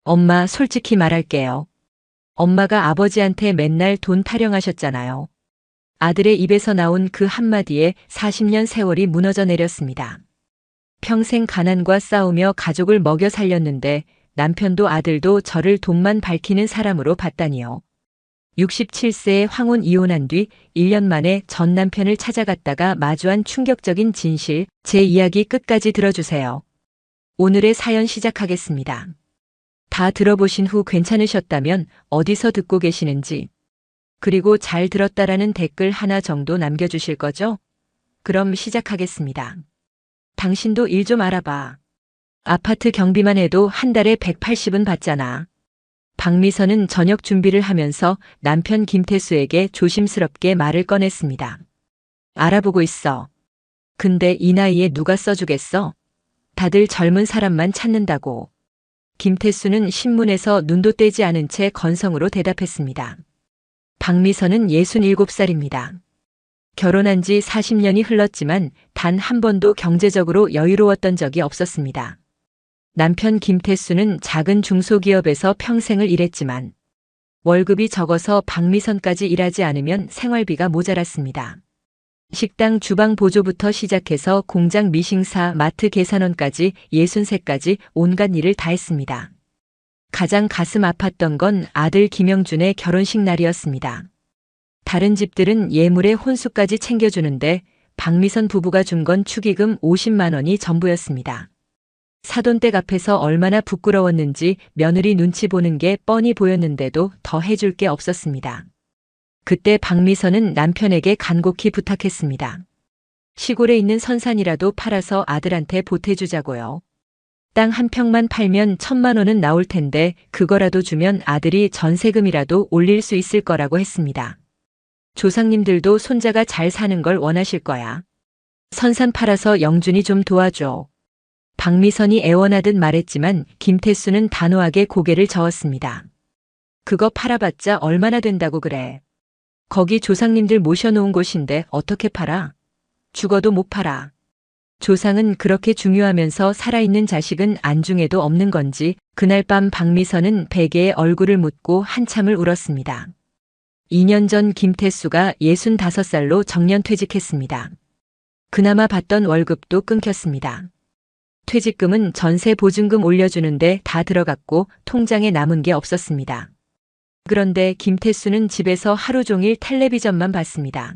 엄마, 솔직히 말할게요. 엄마가 아버지한테 맨날 돈 타령하셨잖아요. 아들의 입에서 나온 그 한마디에 40년 세월이 무너져 내렸습니다. 평생 가난과 싸우며 가족을 먹여 살렸는데 남편도 아들도 저를 돈만 밝히는 사람으로 봤다니요. 67세에 황혼 이혼한 뒤 1년 만에 전 남편을 찾아갔다가 마주한 충격적인 진실, 제 이야기 끝까지 들어주세요. 오늘의 사연 시작하겠습니다. 다 들어보신 후 괜찮으셨다면 어디서 듣고 계시는지, 그리고 잘 들었다라는 댓글 하나 정도 남겨주실 거죠? 그럼 시작하겠습니다. 당신도 일 좀 알아봐. 아파트 경비만 해도 한 달에 180은 받잖아. 박미선은 저녁 준비를 하면서 남편 김태수에게 조심스럽게 말을 꺼냈습니다. 알아보고 있어. 근데 이 나이에 누가 써주겠어? 다들 젊은 사람만 찾는다고. 김태수는 신문에서 눈도 떼지 않은 채 건성으로 대답했습니다. 박미선은 67살입니다. 결혼한 지 40년이 흘렀지만 단 한 번도 경제적으로 여유로웠던 적이 없었습니다. 남편 김태수는 작은 중소기업에서 평생을 일했지만 월급이 적어서 박미선까지 일하지 않으면 생활비가 모자랐습니다. 식당 주방 보조부터 시작해서 공장 미싱사, 마트 계산원까지 63까지 온갖 일을 다 했습니다. 가장 가슴 아팠던 건 아들 김영준의 결혼식 날이었습니다. 다른 집들은 예물에 혼수까지 챙겨주는데 박미선 부부가 준 건 축의금 50만 원이 전부였습니다. 사돈댁 앞에서 얼마나 부끄러웠는지 며느리 눈치 보는 게 뻔히 보였는데도 더 해줄 게 없었습니다. 그때 박미선은 남편에게 간곡히 부탁했습니다. 시골에 있는 선산이라도 팔아서 아들한테 보태주자고요. 땅 한 평만 팔면 1,000만 원은 나올 텐데 그거라도 주면 아들이 전세금이라도 올릴 수 있을 거라고 했습니다. 조상님들도 손자가 잘 사는 걸 원하실 거야. 선산 팔아서 영준이 좀 도와줘. 박미선이 애원하듯 말했지만 김태수는 단호하게 고개를 저었습니다. 그거 팔아봤자 얼마나 된다고 그래. 거기 조상님들 모셔놓은 곳인데 어떻게 팔아? 죽어도 못 팔아. 조상은 그렇게 중요하면서 살아있는 자식은 안중에도 없는 건지 그날 밤 박미선은 베개에 얼굴을 묻고 한참을 울었습니다. 2년 전 김태수가 65살로 정년퇴직했습니다. 그나마 받던 월급도 끊겼습니다. 퇴직금은 전세 보증금 올려주는데 다 들어갔고 통장에 남은 게 없었습니다. 그런데 김태수는 집에서 하루 종일 텔레비전만 봤습니다.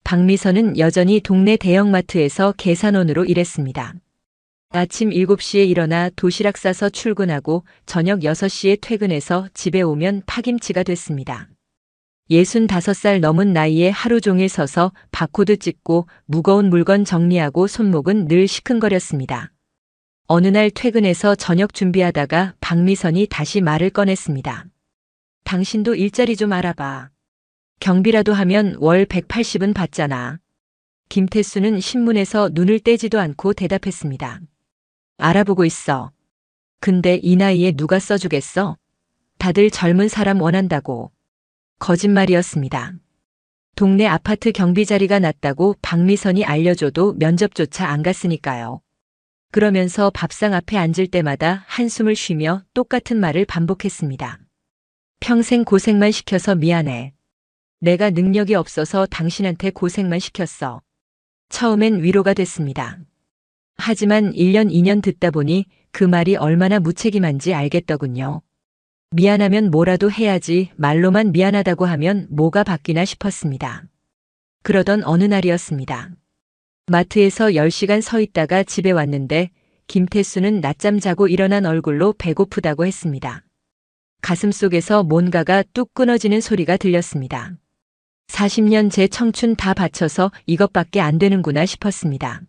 박미선은 여전히 동네 대형마트에서 계산원으로 일했습니다. 아침 7시에 일어나 도시락 싸서 출근하고 저녁 6시에 퇴근해서 집에 오면 파김치가 됐습니다. 65살 넘은 나이에 하루 종일 서서 바코드 찍고 무거운 물건 정리하고 손목은 늘 시큰거렸습니다. 어느 날 퇴근해서 저녁 준비하다가 박미선이 다시 말을 꺼냈습니다. 당신도 일자리 좀 알아봐. 경비라도 하면 월 180은 받잖아. 김태수는 신문에서 눈을 떼지도 않고 대답했습니다. 알아보고 있어. 근데 이 나이에 누가 써주겠어? 다들 젊은 사람 원한다고. 거짓말이었습니다. 동네 아파트 경비 자리가 났다고 박미선이 알려줘도 면접조차 안 갔으니까요. 그러면서 밥상 앞에 앉을 때마다 한숨을 쉬며 똑같은 말을 반복했습니다. 평생 고생만 시켜서 미안해. 내가 능력이 없어서 당신한테 고생만 시켰어. 처음엔 위로가 됐습니다. 하지만 1년, 2년 듣다 보니 그 말이 얼마나 무책임한지 알겠더군요. 미안하면 뭐라도 해야지 말로만 미안하다고 하면 뭐가 바뀌나 싶었습니다. 그러던 어느 날이었습니다. 마트에서 10시간 서 있다가 집에 왔는데 김태수는 낮잠 자고 일어난 얼굴로 배고프다고 했습니다. 가슴속에서 뭔가가 뚝 끊어지는 소리가 들렸습니다. 40년 제 청춘 다 바쳐서 이것밖에 안 되는구나 싶었습니다.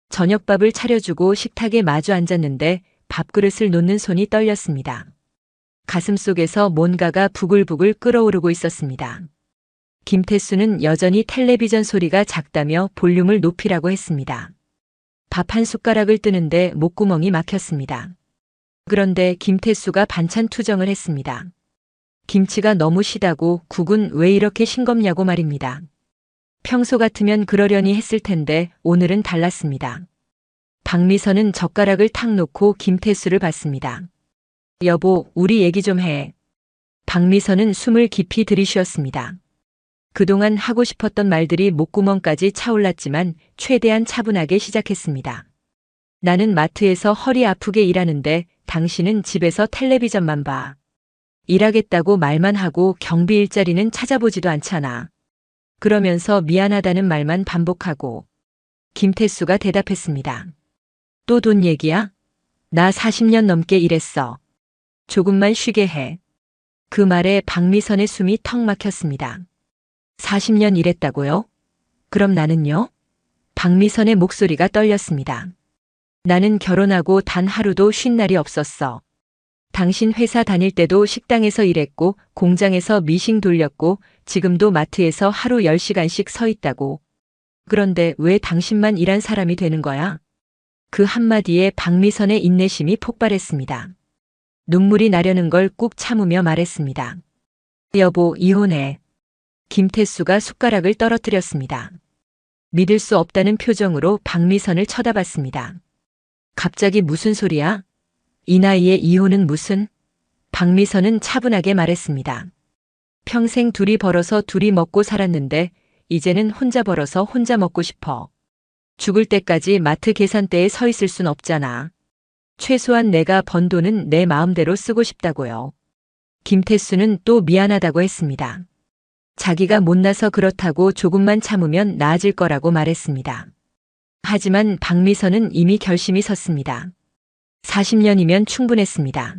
저녁밥을 차려주고 식탁에 마주 앉았는데 밥그릇을 놓는 손이 떨렸습니다. 가슴속에서 뭔가가 부글부글 끓어오르고 있었습니다. 김태수는 여전히 텔레비전 소리가 작다며 볼륨을 높이라고 했습니다. 밥 한 숟가락을 뜨는데 목구멍이 막혔습니다. 그런데 김태수가 반찬 투정을 했습니다. 김치가 너무 시다고 국은 왜 이렇게 싱겁냐고 말입니다. 평소 같으면 그러려니 했을 텐데 오늘은 달랐습니다. 박미선은 젓가락을 탁 놓고 김태수를 봤습니다. 여보, 우리 얘기 좀 해. 박미선은 숨을 깊이 들이쉬었습니다. 그동안 하고 싶었던 말들이 목구멍까지 차올랐지만 최대한 차분하게 시작했습니다. 나는 마트에서 허리 아프게 일하는데 당신은 집에서 텔레비전만 봐. 일하겠다고 말만 하고 경비 일자리는 찾아보지도 않잖아. 그러면서 미안하다는 말만 반복하고. 김태수가 대답했습니다. 또 돈 얘기야? 나 40년 넘게 일했어. 조금만 쉬게 해. 그 말에 박미선의 숨이 턱 막혔습니다. 40년 일했다고요? 그럼 나는요? 박미선의 목소리가 떨렸습니다. 나는 결혼하고 단 하루도 쉰 날이 없었어. 당신 회사 다닐 때도 식당에서 일했고 공장에서 미싱 돌렸고 지금도 마트에서 하루 10시간씩 서 있다고. 그런데 왜 당신만 일한 사람이 되는 거야? 그 한마디에 박미선의 인내심이 폭발했습니다. 눈물이 나려는 걸 꾹 참으며 말했습니다. 여보, 이혼해. 김태수가 숟가락을 떨어뜨렸습니다. 믿을 수 없다는 표정으로 박미선을 쳐다봤습니다. 갑자기 무슨 소리야? 이 나이에 이혼은 무슨? 박미선은 차분하게 말했습니다. 평생 둘이 벌어서 둘이 먹고 살았는데 이제는 혼자 벌어서 혼자 먹고 싶어. 죽을 때까지 마트 계산대에 서 있을 순 없잖아. 최소한 내가 번 돈은 내 마음대로 쓰고 싶다고요. 김태수는 또 미안하다고 했습니다. 자기가 못나서 그렇다고 조금만 참으면 나아질 거라고 말했습니다. 하지만 박미선은 이미 결심이 섰습니다. 40년이면 충분했습니다.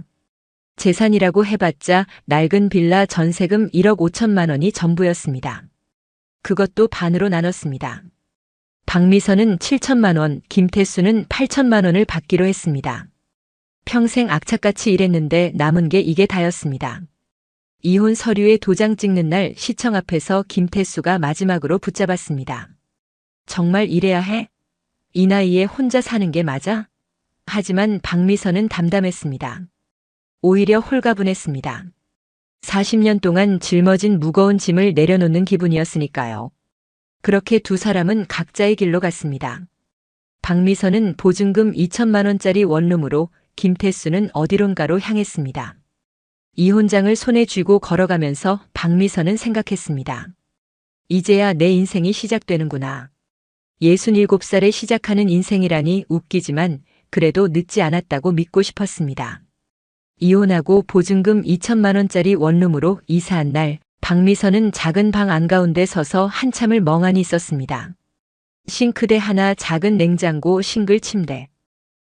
재산이라고 해봤자 낡은 빌라 전세금 1억 5천만 원이 전부였습니다. 그것도 반으로 나눴습니다. 박미선은 7천만 원, 김태수는 8천만 원을 받기로 했습니다. 평생 악착같이 일했는데 남은 게 이게 다였습니다. 이혼 서류에 도장 찍는 날 시청 앞에서 김태수가 마지막으로 붙잡았습니다. 정말 이래야 해? 이 나이에 혼자 사는 게 맞아? 하지만 박미선은 담담했습니다. 오히려 홀가분했습니다. 40년 동안 짊어진 무거운 짐을 내려놓는 기분이었으니까요. 그렇게 두 사람은 각자의 길로 갔습니다. 박미선은 보증금 2천만 원짜리 원룸으로, 김태수는 어디론가로 향했습니다. 이혼장을 손에 쥐고 걸어가면서 박미선은 생각했습니다. 이제야 내 인생이 시작되는구나. 67살에 시작하는 인생이라니 웃기지만 그래도 늦지 않았다고 믿고 싶었습니다. 이혼하고 보증금 2천만 원짜리 원룸으로 이사한 날, 박미선은 작은 방 안가운데 서서 한참을 멍하니 있었습니다. 싱크대 하나, 작은 냉장고, 싱글 침대.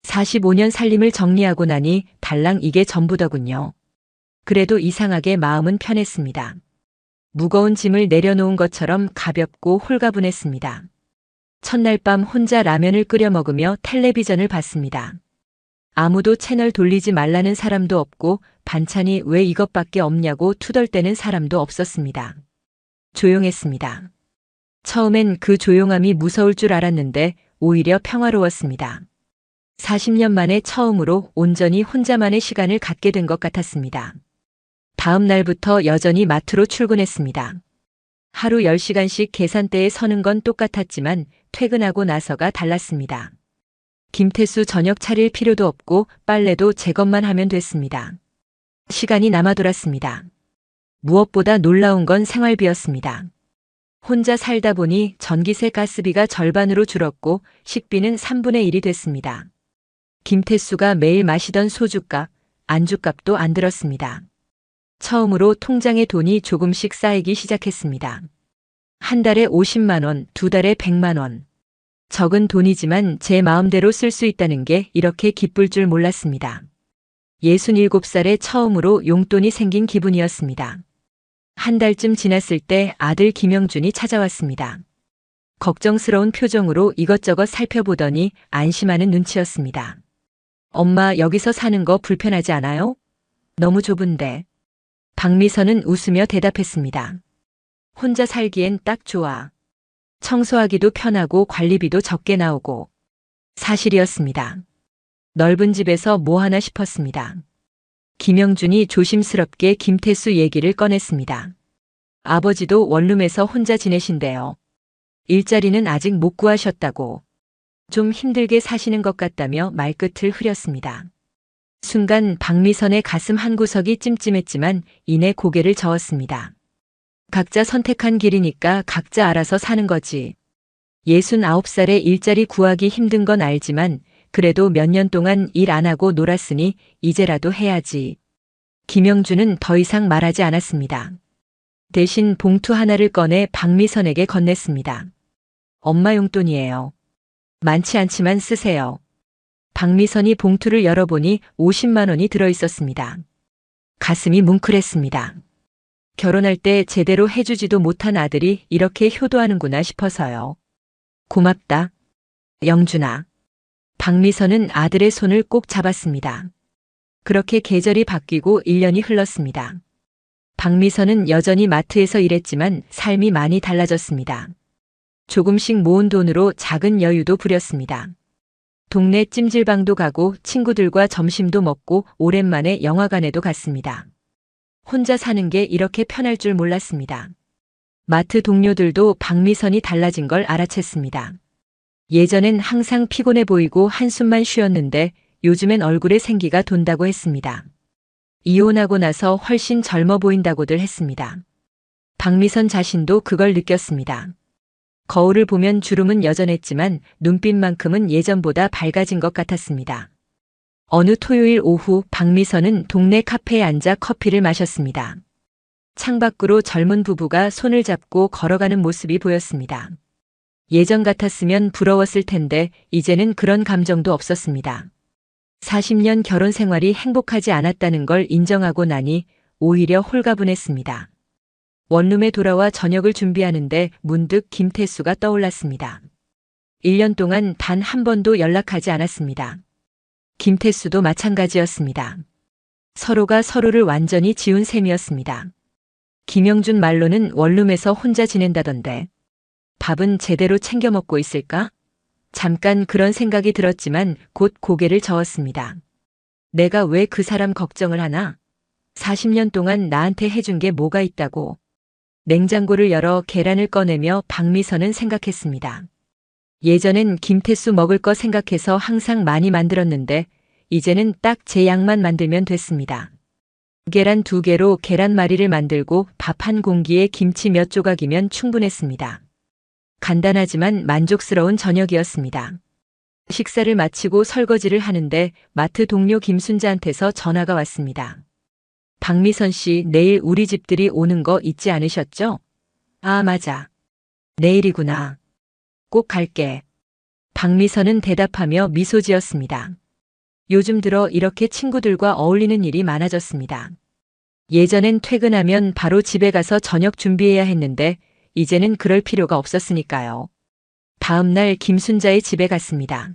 45년 살림을 정리하고 나니 달랑 이게 전부더군요. 그래도 이상하게 마음은 편했습니다. 무거운 짐을 내려놓은 것처럼 가볍고 홀가분했습니다. 첫날 밤 혼자 라면을 끓여 먹으며 텔레비전을 봤습니다. 아무도 채널 돌리지 말라는 사람도 없고 반찬이 왜 이것밖에 없냐고 투덜대는 사람도 없었습니다. 조용했습니다. 처음엔 그 조용함이 무서울 줄 알았는데 오히려 평화로웠습니다. 40년 만에 처음으로 온전히 혼자만의 시간을 갖게 된 것 같았습니다. 다음 날부터 여전히 마트로 출근했습니다. 하루 10시간씩 계산대에 서는 건 똑같았지만 퇴근하고 나서가 달랐습니다. 김태수 저녁 차릴 필요도 없고 빨래도 제 것만 하면 됐습니다. 시간이 남아 돌았습니다. 무엇보다 놀라운 건 생활비였습니다. 혼자 살다 보니 전기세 가스비가 절반으로 줄었고 식비는 3분의 1이 됐습니다. 김태수가 매일 마시던 소주값, 안주값도 안 들었습니다. 처음으로 통장에 돈이 조금씩 쌓이기 시작했습니다. 한 달에 50만 원, 두 달에 100만 원. 적은 돈이지만 제 마음대로 쓸 수 있다는 게 이렇게 기쁠 줄 몰랐습니다. 67살에 처음으로 용돈이 생긴 기분이었습니다. 한 달쯤 지났을 때 아들 김영준이 찾아왔습니다. 걱정스러운 표정으로 이것저것 살펴보더니 안심하는 눈치였습니다. 엄마, 여기서 사는 거 불편하지 않아요? 너무 좁은데. 박미선은 웃으며 대답했습니다. 혼자 살기엔 딱 좋아. 청소하기도 편하고 관리비도 적게 나오고. 사실이었습니다. 넓은 집에서 뭐 하나 싶었습니다. 김영준이 조심스럽게 김태수 얘기를 꺼냈습니다. 아버지도 원룸에서 혼자 지내신대요. 일자리는 아직 못 구하셨다고. 좀 힘들게 사시는 것 같다며 말끝을 흐렸습니다. 순간 박미선의 가슴 한구석이 찜찜했지만 이내 고개를 저었습니다. 각자 선택한 길이니까 각자 알아서 사는 거지. 69살에 일자리 구하기 힘든 건 알지만 그래도 몇 년 동안 일 안 하고 놀았으니 이제라도 해야지. 김영준은 더 이상 말하지 않았습니다. 대신 봉투 하나를 꺼내 박미선에게 건넸습니다. 엄마 용돈이에요. 많지 않지만 쓰세요. 박미선이 봉투를 열어보니 50만 원이 들어있었습니다. 가슴이 뭉클했습니다. 결혼할 때 제대로 해주지도 못한 아들이 이렇게 효도하는구나 싶어서요. 고맙다. 영준아. 박미선은 아들의 손을 꼭 잡았습니다. 그렇게 계절이 바뀌고 1년이 흘렀습니다. 박미선은 여전히 마트에서 일했지만 삶이 많이 달라졌습니다. 조금씩 모은 돈으로 작은 여유도 부렸습니다. 동네 찜질방도 가고 친구들과 점심도 먹고 오랜만에 영화관에도 갔습니다. 혼자 사는 게 이렇게 편할 줄 몰랐습니다. 마트 동료들도 박미선이 달라진 걸 알아챘습니다. 예전엔 항상 피곤해 보이고 한숨만 쉬었는데 요즘엔 얼굴에 생기가 돈다고 했습니다. 이혼하고 나서 훨씬 젊어 보인다고들 했습니다. 박미선 자신도 그걸 느꼈습니다. 거울을 보면 주름은 여전했지만 눈빛만큼은 예전보다 밝아진 것 같았습니다. 어느 토요일 오후 박미선은 동네 카페에 앉아 커피를 마셨습니다. 창밖으로 젊은 부부가 손을 잡고 걸어가는 모습이 보였습니다. 예전 같았으면 부러웠을 텐데 이제는 그런 감정도 없었습니다. 40년 결혼 생활이 행복하지 않았다는 걸 인정하고 나니 오히려 홀가분했습니다. 원룸에 돌아와 저녁을 준비하는데 문득 김태수가 떠올랐습니다. 1년 동안 단 한 번도 연락하지 않았습니다. 김태수도 마찬가지였습니다. 서로가 서로를 완전히 지운 셈이었습니다. 김영준 말로는 원룸에서 혼자 지낸다던데 밥은 제대로 챙겨 먹고 있을까? 잠깐 그런 생각이 들었지만 곧 고개를 저었습니다. 내가 왜 그 사람 걱정을 하나? 40년 동안 나한테 해준 게 뭐가 있다고. 냉장고를 열어 계란을 꺼내며 박미선은 생각했습니다. 예전엔 김태수 먹을 거 생각해서 항상 많이 만들었는데 이제는 딱 제 양만 만들면 됐습니다. 계란 2개로 계란말이를 만들고 밥 한 공기에 김치 몇 조각이면 충분했습니다. 간단하지만 만족스러운 저녁이었습니다. 식사를 마치고 설거지를 하는데 마트 동료 김순자한테서 전화가 왔습니다. 박미선 씨, 내일 우리 집들이 오는 거 잊지 않으셨죠? 아, 맞아. 내일이구나. 꼭 갈게. 박미선은 대답하며 미소 지었습니다. 요즘 들어 이렇게 친구들과 어울리는 일이 많아졌습니다. 예전엔 퇴근하면 바로 집에 가서 저녁 준비해야 했는데 이제는 그럴 필요가 없었으니까요. 다음 날 김순자의 집에 갔습니다.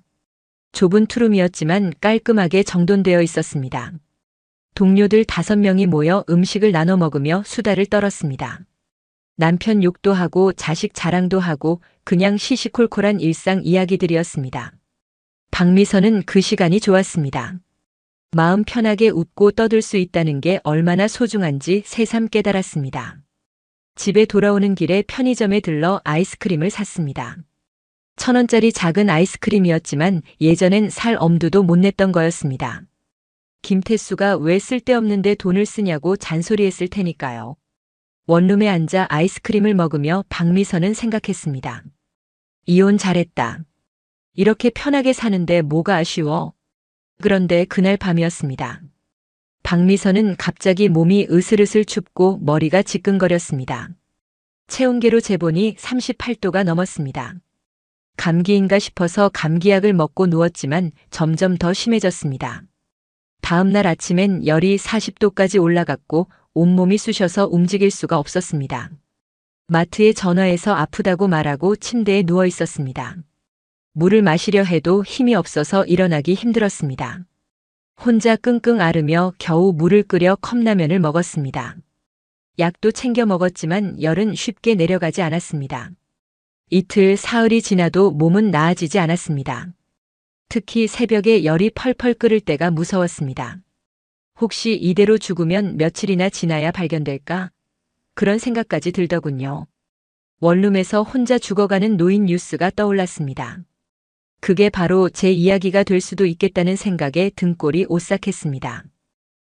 좁은 투룸이었지만 깔끔하게 정돈되어 있었습니다. 동료들 5명이 모여 음식을 나눠 먹으며 수다를 떨었습니다. 남편 욕도 하고 자식 자랑도 하고 그냥 시시콜콜한 일상 이야기들이었습니다. 박미선은 그 시간이 좋았습니다. 마음 편하게 웃고 떠들 수 있다는 게 얼마나 소중한지 새삼 깨달았습니다. 집에 돌아오는 길에 편의점에 들러 아이스크림을 샀습니다. 1,000원짜리 작은 아이스크림이었지만 예전엔 살 엄두도 못 냈던 거였습니다. 김태수가 왜 쓸데없는데 돈을 쓰냐고 잔소리했을 테니까요. 원룸에 앉아 아이스크림을 먹으며 박미선은 생각했습니다. 이혼 잘했다. 이렇게 편하게 사는데 뭐가 아쉬워. 그런데 그날 밤이었습니다. 박미선은 갑자기 몸이 으슬으슬 춥고 머리가 지끈거렸습니다. 체온계로 재보니 38도가 넘었습니다. 감기인가 싶어서 감기약을 먹고 누웠지만 점점 더 심해졌습니다. 다음 날 아침엔 열이 40도까지 올라갔고 온몸이 쑤셔서 움직일 수가 없었습니다. 마트에 전화해서 아프다고 말하고 침대에 누워 있었습니다. 물을 마시려 해도 힘이 없어서 일어나기 힘들었습니다. 혼자 끙끙 앓으며 겨우 물을 끓여 컵라면을 먹었습니다. 약도 챙겨 먹었지만 열은 쉽게 내려가지 않았습니다. 이틀 사흘이 지나도 몸은 나아지지 않았습니다. 특히 새벽에 열이 펄펄 끓을 때가 무서웠습니다. 혹시 이대로 죽으면 며칠이나 지나야 발견될까? 그런 생각까지 들더군요. 원룸에서 혼자 죽어가는 노인 뉴스가 떠올랐습니다. 그게 바로 제 이야기가 될 수도 있겠다는 생각에 등골이 오싹했습니다.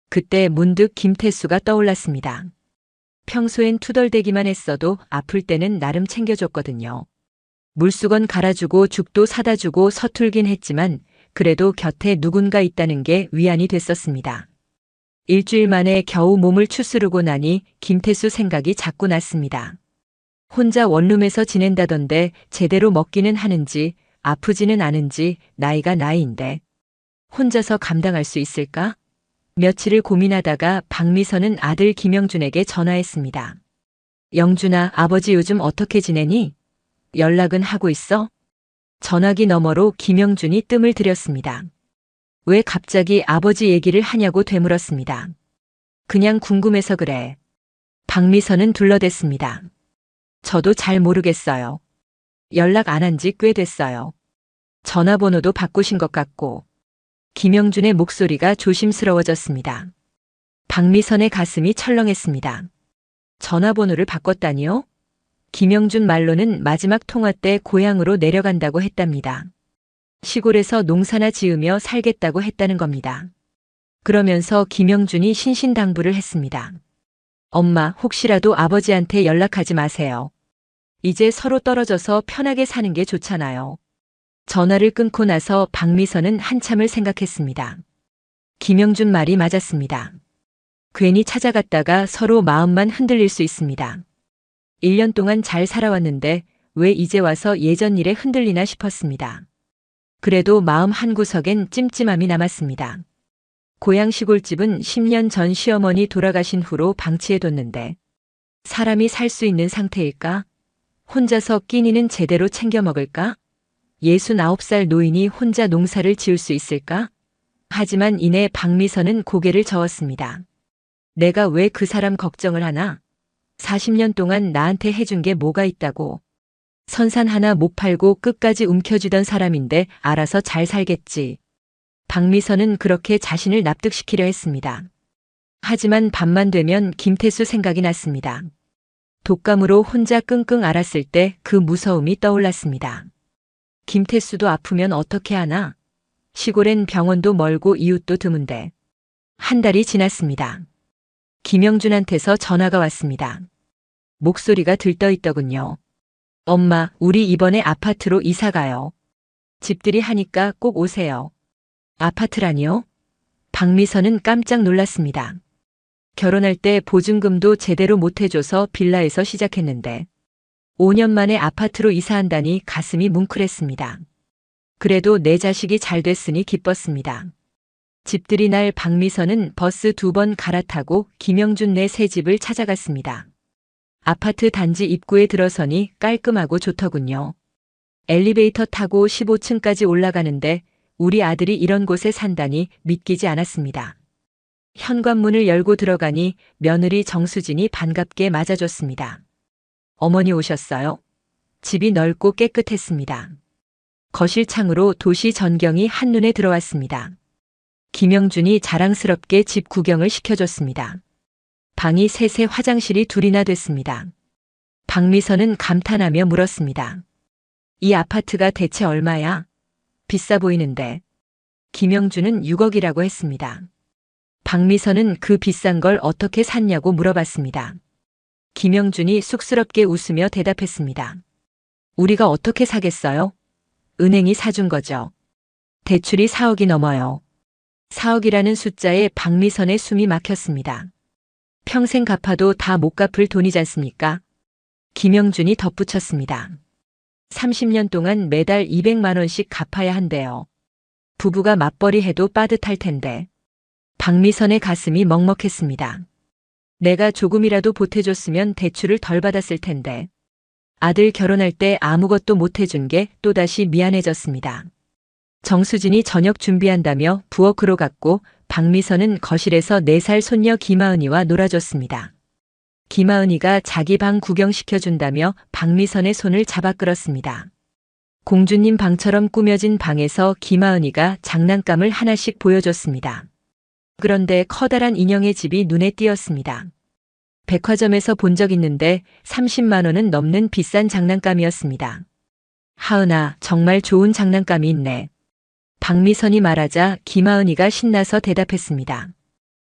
그때 문득 김태수가 떠올랐습니다. 평소엔 투덜대기만 했어도 아플 때는 나름 챙겨줬거든요. 물수건 갈아주고 죽도 사다 주고 서툴긴 했지만 그래도 곁에 누군가 있다는 게 위안이 됐었습니다. 일주일 만에 겨우 몸을 추스르고 나니 김태수 생각이 자꾸 났습니다. 혼자 원룸에서 지낸다던데 제대로 먹기는 하는지 아프지는 않은지 나이가 나이인데 혼자서 감당할 수 있을까? 며칠을 고민하다가 박미선은 아들 김영준에게 전화했습니다. 영준아, 아버지 요즘 어떻게 지내니? 연락은 하고 있어? 전화기 너머로 김영준이 뜸을 들였습니다. 왜 갑자기 아버지 얘기를 하냐고 되물었습니다. 그냥 궁금해서 그래. 박미선은 둘러댔습니다. 저도 잘 모르겠어요. 연락 안 한 지 꽤 됐어요. 전화번호도 바꾸신 것 같고. 김영준의 목소리가 조심스러워졌습니다. 박미선의 가슴이 철렁했습니다. 전화번호를 바꿨다니요? 김영준 말로는 마지막 통화 때 고향으로 내려간다고 했답니다. 시골에서 농사나 지으며 살겠다고 했다는 겁니다. 그러면서 김영준이 신신당부를 했습니다. 엄마, 혹시라도 아버지한테 연락하지 마세요. 이제 서로 떨어져서 편하게 사는 게 좋잖아요. 전화를 끊고 나서 박미선은 한참을 생각했습니다. 김영준 말이 맞았습니다. 괜히 찾아갔다가 서로 마음만 흔들릴 수 있습니다. 1년 동안 잘 살아왔는데 왜 이제 와서 예전 일에 흔들리나 싶었습니다. 그래도 마음 한구석엔 찜찜함이 남았습니다. 고향 시골집은 10년 전 시어머니 돌아가신 후로 방치해뒀는데 사람이 살 수 있는 상태일까? 혼자서 끼니는 제대로 챙겨 먹을까? 69살 노인이 혼자 농사를 지을 수 있을까? 하지만 이내 박미선은 고개를 저었습니다. 내가 왜 그 사람 걱정을 하나? 40년 동안 나한테 해준 게 뭐가 있다고. 선산 하나 못 팔고 끝까지 움켜쥐던 사람인데 알아서 잘 살겠지. 박미선은 그렇게 자신을 납득시키려 했습니다. 하지만 밤만 되면 김태수 생각이 났습니다. 독감으로 혼자 끙끙 앓았을 때 그 무서움이 떠올랐습니다. 김태수도 아프면 어떻게 하나? 시골엔 병원도 멀고 이웃도 드문데. 한 달이 지났습니다. 김영준한테서 전화가 왔습니다. 목소리가 들떠있더군요. 엄마, 우리 이번에 아파트로 이사 가요. 집들이 하니까 꼭 오세요. 아파트라니요? 박미선은 깜짝 놀랐습니다. 결혼할 때 보증금도 제대로 못 해줘서 빌라에서 시작했는데 5년 만에 아파트로 이사한다니 가슴이 뭉클했습니다. 그래도 내 자식이 잘 됐으니 기뻤습니다. 집들이 날 박미선은 버스 2번 갈아타고 김영준네 새 집을 찾아갔습니다. 아파트 단지 입구에 들어서니 깔끔하고 좋더군요. 엘리베이터 타고 15층까지 올라가는데 우리 아들이 이런 곳에 산다니 믿기지 않았습니다. 현관문을 열고 들어가니 며느리 정수진이 반갑게 맞아줬습니다. 어머니 오셨어요? 집이 넓고 깨끗했습니다. 거실 창으로 도시 전경이 한눈에 들어왔습니다. 김영준이 자랑스럽게 집 구경을 시켜줬습니다. 방이 셋에 화장실이 2이나 됐습니다. 박미선은 감탄하며 물었습니다. 이 아파트가 대체 얼마야? 비싸 보이는데. 김영준은 6억이라고 했습니다. 박미선은 그 비싼 걸 어떻게 샀냐고 물어봤습니다. 김영준이 쑥스럽게 웃으며 대답했습니다. 우리가 어떻게 사겠어요? 은행이 사준 거죠. 대출이 4억이 넘어요. 4억이라는 숫자에 박미선의 숨이 막혔습니다. 평생 갚아도 다 못 갚을 돈이지 않습니까? 김영준이 덧붙였습니다. 30년 동안 매달 200만 원씩 갚아야 한대요. 부부가 맞벌이 해도 빠듯할 텐데. 박미선의 가슴이 먹먹했습니다. 내가 조금이라도 보태줬으면 대출을 덜 받았을 텐데. 아들 결혼할 때 아무것도 못 해준 게 또다시 미안해졌습니다. 정수진이 저녁 준비한다며 부엌으로 갔고 박미선은 거실에서 4살 손녀 김하은이와 놀아줬습니다. 김하은이가 자기 방 구경시켜준다며 박미선의 손을 잡아 끌었습니다. 공주님 방처럼 꾸며진 방에서 김하은이가 장난감을 하나씩 보여줬습니다. 그런데 커다란 인형의 집이 눈에 띄었습니다. 백화점에서 본 적 있는데 30만 원은 넘는 비싼 장난감이었습니다. 하은아, 정말 좋은 장난감이 있네. 박미선이 말하자 김하은이가 신나서 대답했습니다.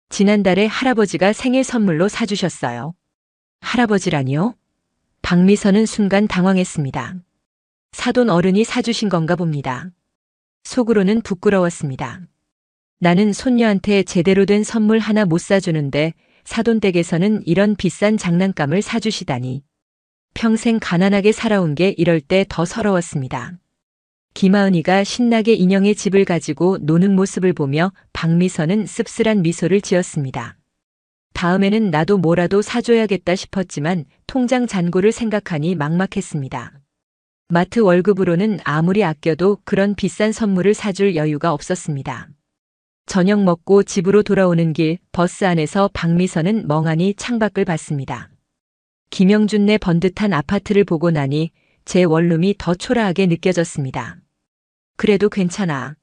지난달에 할아버지가 생일 선물로 사주셨어요. 할아버지라니요? 박미선은 순간 당황했습니다. 사돈 어른이 사주신 건가 봅니다. 속으로는 부끄러웠습니다. 나는 손녀한테 제대로 된 선물 하나 못 사주는데 사돈 댁에서는 이런 비싼 장난감을 사주시다니. 평생 가난하게 살아온 게 이럴 때 더 서러웠습니다. 김하은이가 신나게 인형의 집을 가지고 노는 모습을 보며 박미선은 씁쓸한 미소를 지었습니다. 다음에는 나도 뭐라도 사줘야겠다 싶었지만 통장 잔고를 생각하니 막막했습니다. 마트 월급으로는 아무리 아껴도 그런 비싼 선물을 사줄 여유가 없었습니다. 저녁 먹고 집으로 돌아오는 길 버스 안에서 박미선은 멍하니 창밖을 봤습니다. 김영준네 번듯한 아파트를 보고 나니 제 원룸이 더 초라하게 느껴졌습니다. 그래도 괜찮아.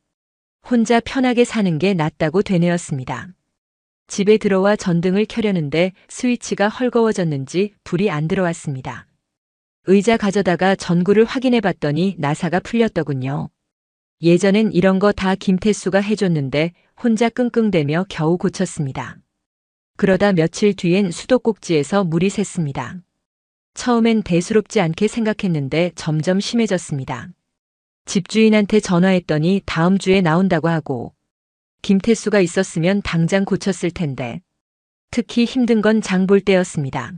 혼자 편하게 사는 게 낫다고 되뇌었습니다. 집에 들어와 전등을 켜려는데 스위치가 헐거워졌는지 불이 안 들어왔습니다. 의자 가져다가 전구를 확인해 봤더니 나사가 풀렸더군요. 예전엔 이런 거 다 김태수가 해줬는데 혼자 끙끙대며 겨우 고쳤습니다. 그러다 며칠 뒤엔 수도꼭지에서 물이 샜습니다. 처음엔 대수롭지 않게 생각했는데 점점 심해졌습니다. 집주인한테 전화했더니 다음 주에 나온다고 하고, 김태수가 있었으면 당장 고쳤을 텐데. 특히 힘든 건 장볼 때였습니다.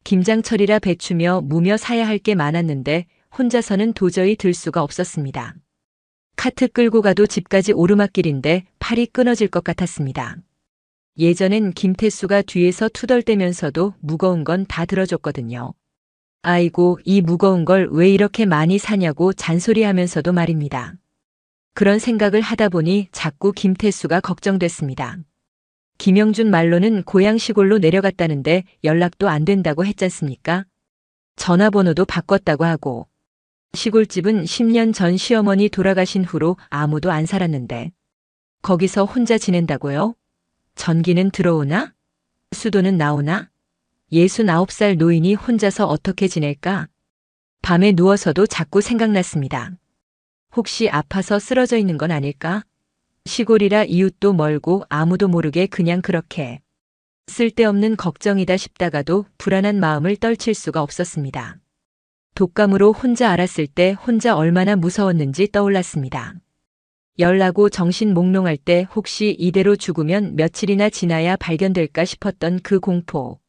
김장철이라 배추며 무며 사야 할 게 많았는데 혼자서는 도저히 들 수가 없었습니다. 카트 끌고 가도 집까지 오르막길인데 팔이 끊어질 것 같았습니다. 예전엔 김태수가 뒤에서 투덜대면서도 무거운 건 다 들어줬거든요. 아이고, 이 무거운 걸 왜 이렇게 많이 사냐고 잔소리하면서도 말입니다. 그런 생각을 하다 보니 자꾸 김태수가 걱정됐습니다. 김영준 말로는 고향 시골로 내려갔다는데 연락도 안 된다고 했잖습니까? 전화번호도 바꿨다고 하고. 시골집은 10년 전 시어머니 돌아가신 후로 아무도 안 살았는데 거기서 혼자 지낸다고요? 전기는 들어오나? 수도는 나오나? 69살 노인이 혼자서 어떻게 지낼까? 밤에 누워서도 자꾸 생각났습니다. 혹시 아파서 쓰러져 있는 건 아닐까? 시골이라 이웃도 멀고 아무도 모르게 그냥 그렇게. 쓸데없는 걱정이다 싶다가도 불안한 마음을 떨칠 수가 없었습니다. 독감으로 혼자 앓았을 때 혼자 얼마나 무서웠는지 떠올랐습니다. 열나고 정신 몽롱할 때 혹시 이대로 죽으면 며칠이나 지나야 발견될까 싶었던 그 공포.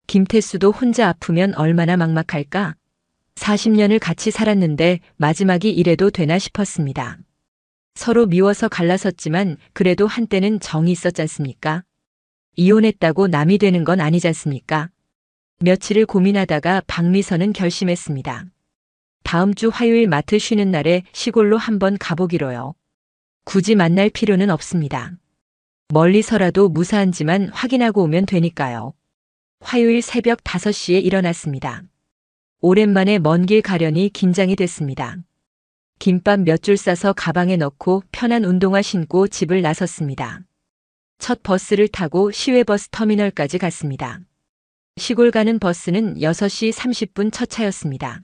김태수도 혼자 아프면 얼마나 막막할까? 40년을 같이 살았는데 마지막이 이래도 되나 싶었습니다. 서로 미워서 갈라섰지만 그래도 한때는 정이 있었지 않습니까? 이혼했다고 남이 되는 건 아니지 않습니까? 며칠을 고민하다가 박미선은 결심했습니다. 다음 주 화요일 마트 쉬는 날에 시골로 한번 가보기로요. 굳이 만날 필요는 없습니다. 멀리서라도 무사한지만 확인하고 오면 되니까요. 화요일 새벽 5시에 일어났습니다. 오랜만에 먼 길 가려니 긴장이 됐습니다. 김밥 몇 줄 싸서 가방에 넣고 편한 운동화 신고 집을 나섰습니다. 첫 버스를 타고 시외버스 터미널까지 갔습니다. 시골 가는 버스는 6시 30분 첫 차였습니다.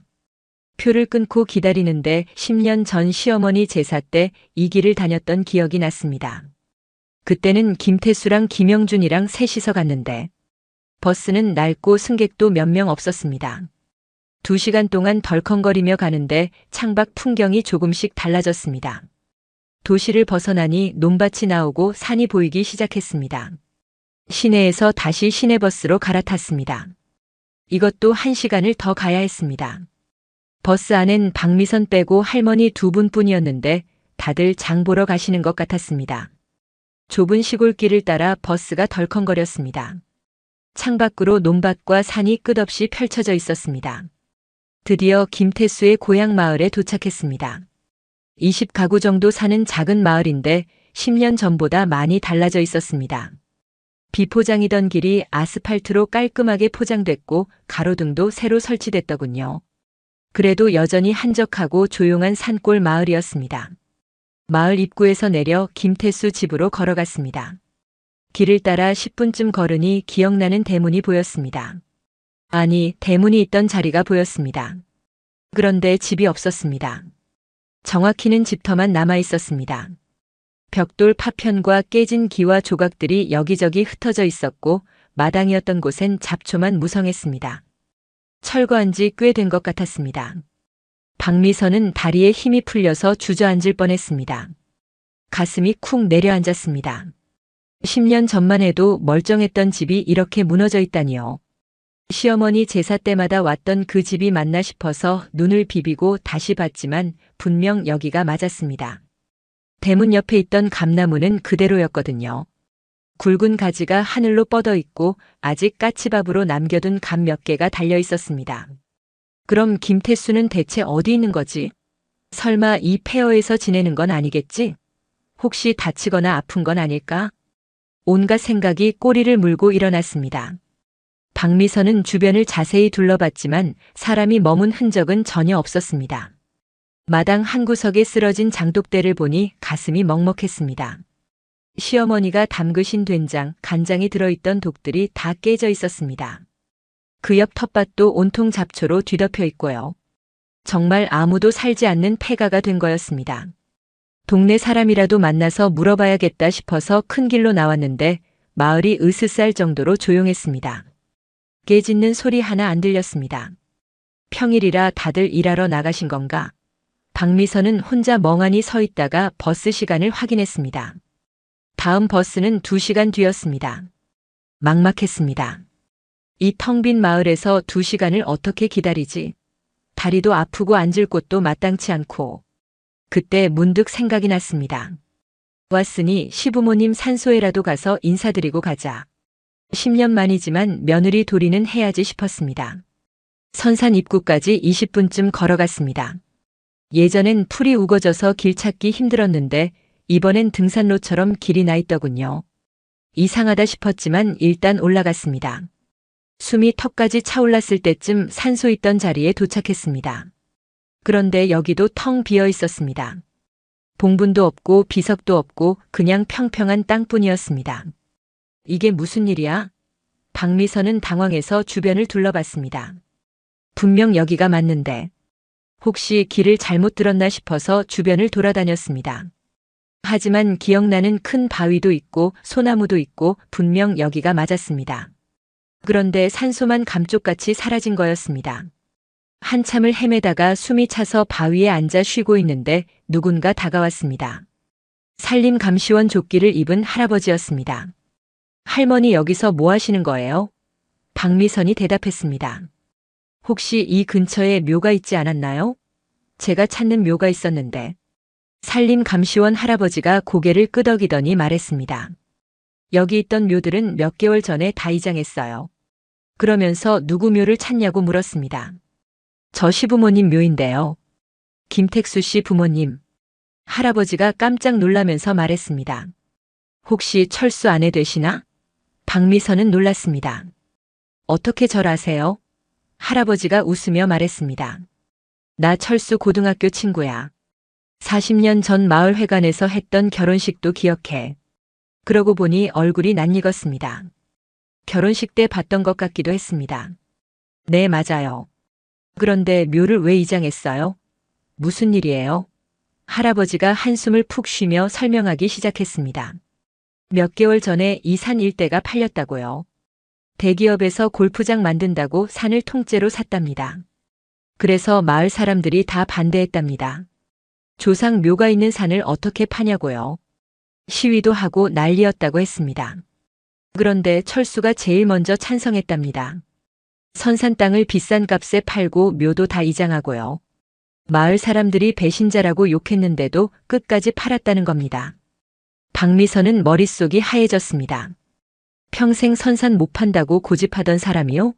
표를 끊고 기다리는데 10년 전 시어머니 제사 때 이 길을 다녔던 기억이 났습니다. 그때는 김태수랑 김영준이랑 셋이서 갔는데 버스는 낡고 승객도 몇 명 없었습니다. 2시간 동안 덜컹거리며 가는데 창밖 풍경이 조금씩 달라졌습니다. 도시를 벗어나니 논밭이 나오고 산이 보이기 시작했습니다. 시내에서 다시 시내버스로 갈아탔습니다. 이것도 1시간을 더 가야 했습니다. 버스 안엔 박미선 빼고 할머니 2분뿐이었는데 다들 장 보러 가시는 것 같았습니다. 좁은 시골길을 따라 버스가 덜컹거렸습니다. 창밖으로 논밭과 산이 끝없이 펼쳐져 있었습니다. 드디어 김태수의 고향 마을에 도착했습니다. 20가구 정도 사는 작은 마을인데 10년 전보다 많이 달라져 있었습니다. 비포장이던 길이 아스팔트로 깔끔하게 포장됐고 가로등도 새로 설치됐더군요. 그래도 여전히 한적하고 조용한 산골 마을이었습니다. 마을 입구에서 내려 김태수 집으로 걸어갔습니다. 길을 따라 10분쯤 걸으니 기억나는 대문이 보였습니다. 아니, 대문이 있던 자리가 보였습니다. 그런데 집이 없었습니다. 정확히는 집터만 남아 있었습니다. 벽돌 파편과 깨진 기와 조각들이 여기저기 흩어져 있었고 마당이었던 곳엔 잡초만 무성했습니다. 철거한 지 꽤 된 것 같았습니다. 박미선은 다리에 힘이 풀려서 주저앉을 뻔했습니다. 가슴이 쿵 내려앉았습니다. 10년 전만 해도 멀쩡했던 집이 이렇게 무너져 있다니요. 시어머니 제사 때마다 왔던 그 집이 맞나 싶어서 눈을 비비고 다시 봤지만 분명 여기가 맞았습니다. 대문 옆에 있던 감나무는 그대로였거든요. 굵은 가지가 하늘로 뻗어 있고 아직 까치밥으로 남겨둔 감 몇 개가 달려 있었습니다. 그럼 김태수는 대체 어디 있는 거지? 설마 이 폐허에서 지내는 건 아니겠지? 혹시 다치거나 아픈 건 아닐까? 온갖 생각이 꼬리를 물고 일어났습니다. 박미선은 주변을 자세히 둘러봤지만 사람이 머문 흔적은 전혀 없었습니다. 마당 한 구석에 쓰러진 장독대를 보니 가슴이 먹먹했습니다. 시어머니가 담그신 된장, 간장이 들어있던 독들이 다 깨져 있었습니다. 그 옆 텃밭도 온통 잡초로 뒤덮여 있고요. 정말 아무도 살지 않는 폐가가 된 거였습니다. 동네 사람이라도 만나서 물어봐야겠다 싶어서 큰 길로 나왔는데 마을이 으스스할 정도로 조용했습니다. 개 짖는 소리 하나 안 들렸습니다. 평일이라 다들 일하러 나가신 건가? 박미선은 혼자 멍하니 서 있다가 버스 시간을 확인했습니다. 다음 버스는 2시간 뒤였습니다. 막막했습니다. 이 텅 빈 마을에서 2시간을 어떻게 기다리지? 다리도 아프고 앉을 곳도 마땅치 않고. 그때 문득 생각이 났습니다. 왔으니 시부모님 산소에라도 가서 인사드리고 가자. 10년 만이지만 며느리 도리는 해야지 싶었습니다. 선산 입구까지 20분쯤 걸어갔습니다. 예전엔 풀이 우거져서 길 찾기 힘들었는데 이번엔 등산로처럼 길이 나 있더군요. 이상하다 싶었지만 일단 올라갔습니다. 숨이 턱까지 차올랐을 때쯤 산소 있던 자리에 도착했습니다. 그런데 여기도 텅 비어 있었습니다. 봉분도 없고 비석도 없고 그냥 평평한 땅뿐이었습니다. 이게 무슨 일이야? 박미선은 당황해서 주변을 둘러봤습니다. 분명 여기가 맞는데 혹시 길을 잘못 들었나 싶어서 주변을 돌아다녔습니다. 하지만 기억나는 큰 바위도 있고 소나무도 있고 분명 여기가 맞았습니다. 그런데 산소만 감쪽같이 사라진 거였습니다. 한참을 헤매다가 숨이 차서 바위에 앉아 쉬고 있는데 누군가 다가왔습니다. 산림감시원 조끼를 입은 할아버지였습니다. 할머니 여기서 뭐 하시는 거예요? 박미선이 대답했습니다. 혹시 이 근처에 묘가 있지 않았나요? 제가 찾는 묘가 있었는데. 산림감시원 할아버지가 고개를 끄덕이더니 말했습니다. 여기 있던 묘들은 몇 개월 전에 다 이장했어요. 그러면서 누구 묘를 찾냐고 물었습니다. 저 시부모님 묘인데요. 김택수 씨 부모님. 할아버지가 깜짝 놀라면서 말했습니다. 혹시 철수 아내 되시나? 박미선은 놀랐습니다. 어떻게 절 아세요? 할아버지가 웃으며 말했습니다. 나 철수 고등학교 친구야. 40년 전 마을회관에서 했던 결혼식도 기억해. 그러고 보니 얼굴이 낯익었습니다. 결혼식 때 봤던 것 같기도 했습니다. 네, 맞아요. 그런데 묘를 왜 이장했어요? 무슨 일이에요? 할아버지가 한숨을 푹 쉬며 설명하기 시작했습니다. 몇 개월 전에 이 산 일대가 팔렸다고요. 대기업에서 골프장 만든다고 산을 통째로 샀답니다. 그래서 마을 사람들이 다 반대했답니다. 조상 묘가 있는 산을 어떻게 파냐고요. 시위도 하고 난리였다고 했습니다. 그런데 철수가 제일 먼저 찬성했답니다. 선산 땅을 비싼 값에 팔고 묘도 다 이장하고요. 마을 사람들이 배신자라고 욕했는데도 끝까지 팔았다는 겁니다. 박미선은 머릿속이 하얘졌습니다. 평생 선산 못 판다고 고집하던 사람이요?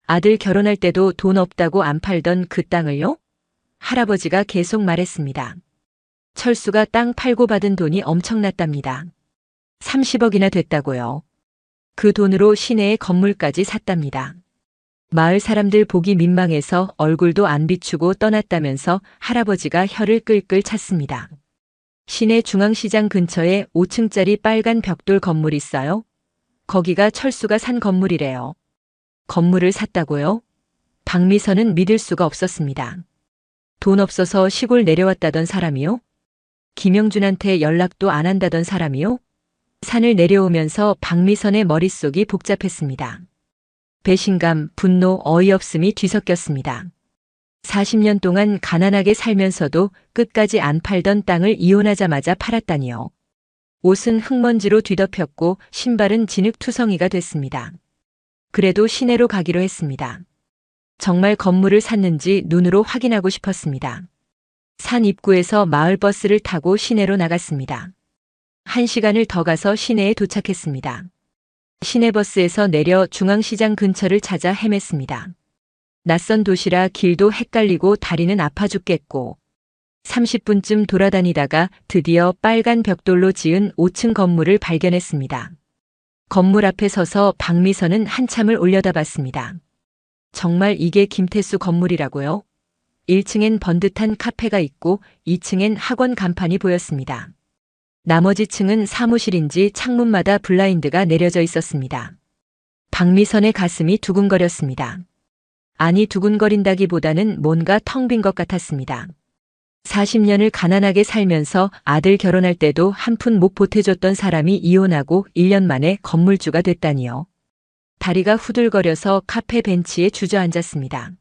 아들 결혼할 때도 돈 없다고 안 팔던 그 땅을요? 할아버지가 계속 말했습니다. 철수가 땅 팔고 받은 돈이 엄청났답니다. 30억이나 됐다고요. 그 돈으로 시내에 건물까지 샀답니다. 마을 사람들 보기 민망해서 얼굴도 안 비추고 떠났다면서 할아버지가 혀를 끌끌 찼습니다. 시내 중앙시장 근처에 5층짜리 빨간 벽돌 건물 있어요? 거기가 철수가 산 건물이래요. 건물을 샀다고요? 박미선은 믿을 수가 없었습니다. 돈 없어서 시골 내려왔다던 사람이요? 김영준한테 연락도 안 한다던 사람이요? 산을 내려오면서 박미선의 머릿속이 복잡했습니다. 배신감, 분노, 어이없음이 뒤섞였습니다. 40년 동안 가난하게 살면서도 끝까지 안 팔던 땅을 이혼하자마자 팔았다니요. 옷은 흙먼지로 뒤덮였고 신발은 진흙투성이가 됐습니다. 그래도 시내로 가기로 했습니다. 정말 건물을 샀는지 눈으로 확인하고 싶었습니다. 산 입구에서 마을버스를 타고 시내로 나갔습니다. 1시간을 더 가서 시내에 도착했습니다. 시내버스에서 내려 중앙시장 근처를 찾아 헤맸습니다. 낯선 도시라 길도 헷갈리고 다리는 아파 죽겠고 30분쯤 돌아다니다가 드디어 빨간 벽돌로 지은 5층 건물을 발견했습니다. 건물 앞에 서서 박미선은 한참을 올려다봤습니다. 정말 이게 김태수 건물이라고요? 1층엔 번듯한 카페가 있고 2층엔 학원 간판이 보였습니다. 나머지 층은 사무실인지 창문마다 블라인드가 내려져 있었습니다. 박미선의 가슴이 두근거렸습니다. 아니 두근거린다기보다는 뭔가 텅 빈 것 같았습니다. 40년을 가난하게 살면서 아들 결혼할 때도 한 푼 못 보태줬던 사람이 이혼하고 1년 만에 건물주가 됐다니요. 다리가 후들거려서 카페 벤치에 주저앉았습니다.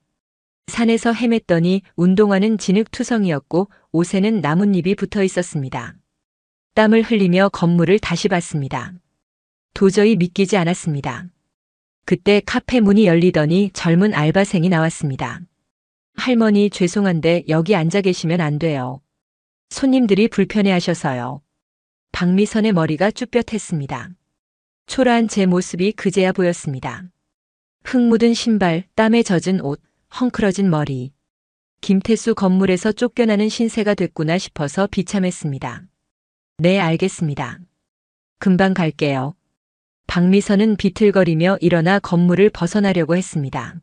산에서 헤맸더니 운동화는 진흙투성이었고 옷에는 나뭇잎이 붙어 있었습니다. 땀을 흘리며 건물을 다시 봤습니다. 도저히 믿기지 않았습니다. 그때 카페 문이 열리더니 젊은 알바생이 나왔습니다. 할머니 죄송한데 여기 앉아 계시면 안 돼요. 손님들이 불편해하셔서요. 박미선의 머리가 쭈뼛했습니다. 초라한 제 모습이 그제야 보였습니다. 흙 묻은 신발, 땀에 젖은 옷, 헝클어진 머리. 김태수 건물에서 쫓겨나는 신세가 됐구나 싶어서 비참했습니다. 네, 알겠습니다. 금방 갈게요. 박미선은 비틀거리며 일어나 건물을 벗어나려고 했습니다.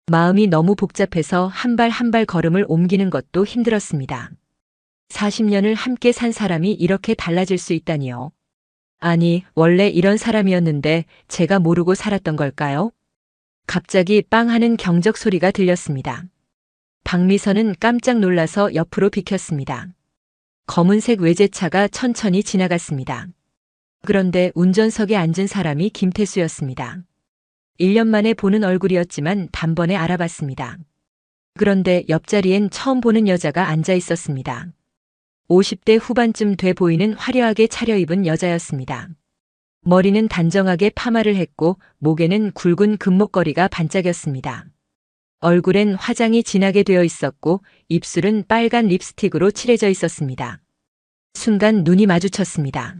마음이 너무 복잡해서 한 발 한 발 걸음을 옮기는 것도 힘들었습니다. 40년을 함께 산 사람이 이렇게 달라질 수 있다니요. 아니, 원래 이런 사람이었는데 제가 모르고 살았던 걸까요? 갑자기 빵 하는 경적 소리가 들렸습니다. 박미선은 깜짝 놀라서 옆으로 비켰습니다. 검은색 외제차가 천천히 지나갔습니다. 그런데 운전석에 앉은 사람이 김태수였습니다. 1년 만에 보는 얼굴이었지만 단번에 알아봤습니다. 그런데 옆자리엔 처음 보는 여자가 앉아 있었습니다. 50대 후반쯤 돼 보이는 화려하게 차려입은 여자였습니다. 머리는 단정하게 파마를 했고 목에는 굵은 금목걸이가 반짝였습니다. 얼굴엔 화장이 진하게 되어 있었고 입술은 빨간 립스틱으로 칠해져 있었습니다. 순간 눈이 마주쳤습니다.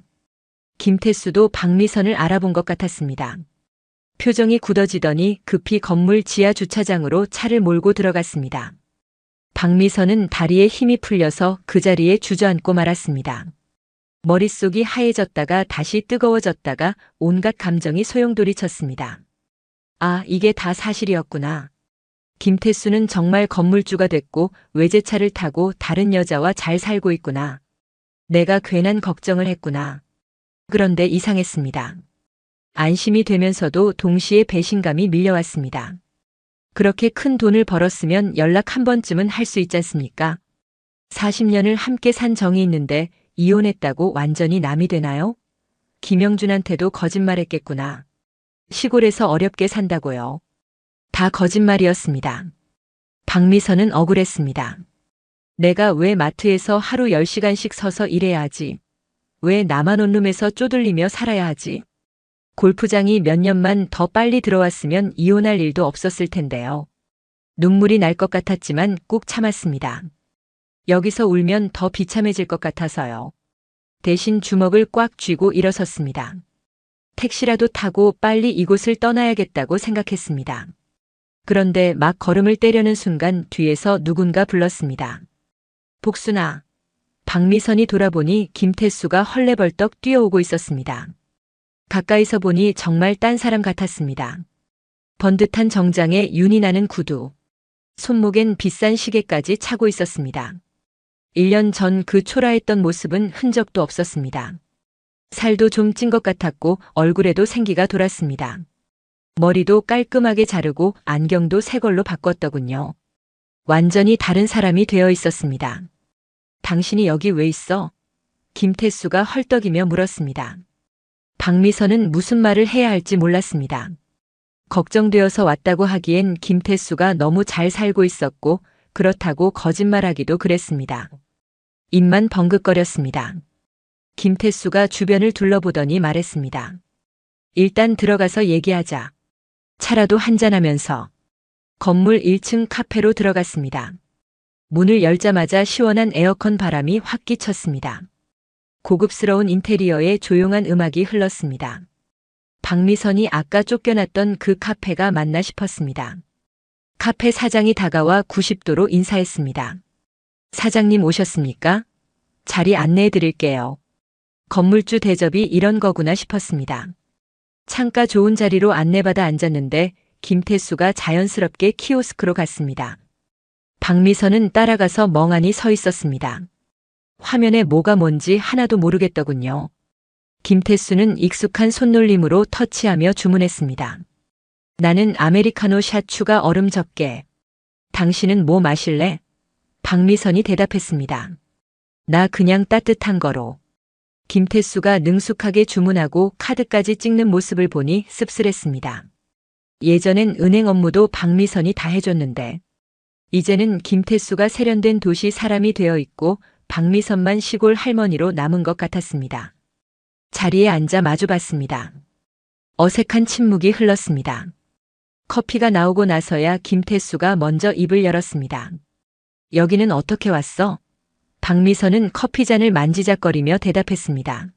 김태수도 박미선을 알아본 것 같았습니다. 표정이 굳어지더니 급히 건물 지하 주차장으로 차를 몰고 들어갔습니다. 박미선은 다리에 힘이 풀려서 그 자리에 주저앉고 말았습니다. 머릿속이 하얘졌다가 다시 뜨거워졌다가 온갖 감정이 소용돌이쳤습니다. 아, 이게 다 사실이었구나. 김태수는 정말 건물주가 됐고 외제차를 타고 다른 여자와 잘 살고 있구나. 내가 괜한 걱정을 했구나. 그런데 이상했습니다. 안심이 되면서도 동시에 배신감이 밀려왔습니다. 그렇게 큰 돈을 벌었으면 연락 한 번쯤은 할 수 있지 않습니까? 40년을 함께 산 정이 있는데 이혼했다고 완전히 남이 되나요? 김영준한테도 거짓말했겠구나. 시골에서 어렵게 산다고요. 다 거짓말이었습니다. 박미선은 억울했습니다. 내가 왜 마트에서 하루 10시간씩 서서 일해야 하지? 왜 나만 원룸에서 쪼들리며 살아야 하지? 골프장이 몇 년만 더 빨리 들어왔으면 이혼할 일도 없었을 텐데요. 눈물이 날 것 같았지만 꾹 참았습니다. 여기서 울면 더 비참해질 것 같아서요. 대신 주먹을 꽉 쥐고 일어섰습니다. 택시라도 타고 빨리 이곳을 떠나야겠다고 생각했습니다. 그런데 막 걸음을 떼려는 순간 뒤에서 누군가 불렀습니다. 복순아. 박미선이 돌아보니 김태수가 헐레벌떡 뛰어오고 있었습니다. 가까이서 보니 정말 딴 사람 같았습니다. 번듯한 정장에 윤이 나는 구두. 손목엔 비싼 시계까지 차고 있었습니다. 1년 전 그 초라했던 모습은 흔적도 없었습니다. 살도 좀 찐 것 같았고 얼굴에도 생기가 돌았습니다. 머리도 깔끔하게 자르고 안경도 새 걸로 바꿨더군요. 완전히 다른 사람이 되어 있었습니다. 당신이 여기 왜 있어? 김태수가 헐떡이며 물었습니다. 박미선은 무슨 말을 해야 할지 몰랐습니다. 걱정되어서 왔다고 하기엔 김태수가 너무 잘 살고 있었고 그렇다고 거짓말하기도 그랬습니다. 입만 벙긋거렸습니다. 김태수가 주변을 둘러보더니 말했습니다. 일단 들어가서 얘기하자. 차라도 한잔하면서. 건물 1층 카페로 들어갔습니다. 문을 열자마자 시원한 에어컨 바람이 확 끼쳤습니다. 고급스러운 인테리어에 조용한 음악이 흘렀습니다. 박미선이 아까 쫓겨났던 그 카페가 맞나 싶었습니다. 카페 사장이 다가와 90도로 인사했습니다. 사장님 오셨습니까? 자리 안내해 드릴게요. 건물주 대접이 이런 거구나 싶었습니다. 창가 좋은 자리로 안내받아 앉았는데 김태수가 자연스럽게 키오스크로 갔습니다. 박미선은 따라가서 멍하니 서 있었습니다. 화면에 뭐가 뭔지 하나도 모르겠더군요. 김태수는 익숙한 손놀림으로 터치하며 주문했습니다. 나는 아메리카노 샷 추가 얼음 적게. 당신은 뭐 마실래? 박미선이 대답했습니다. 나 그냥 따뜻한 거로. 김태수가 능숙하게 주문하고 카드까지 찍는 모습을 보니 씁쓸했습니다. 예전엔 은행 업무도 박미선이 다 해줬는데 이제는 김태수가 세련된 도시 사람이 되어 있고 박미선만 시골 할머니로 남은 것 같았습니다. 자리에 앉아 마주봤습니다. 어색한 침묵이 흘렀습니다. 커피가 나오고 나서야 김태수가 먼저 입을 열었습니다. 여기는 어떻게 왔어? 박미선은 커피잔을 만지작거리며 대답했습니다.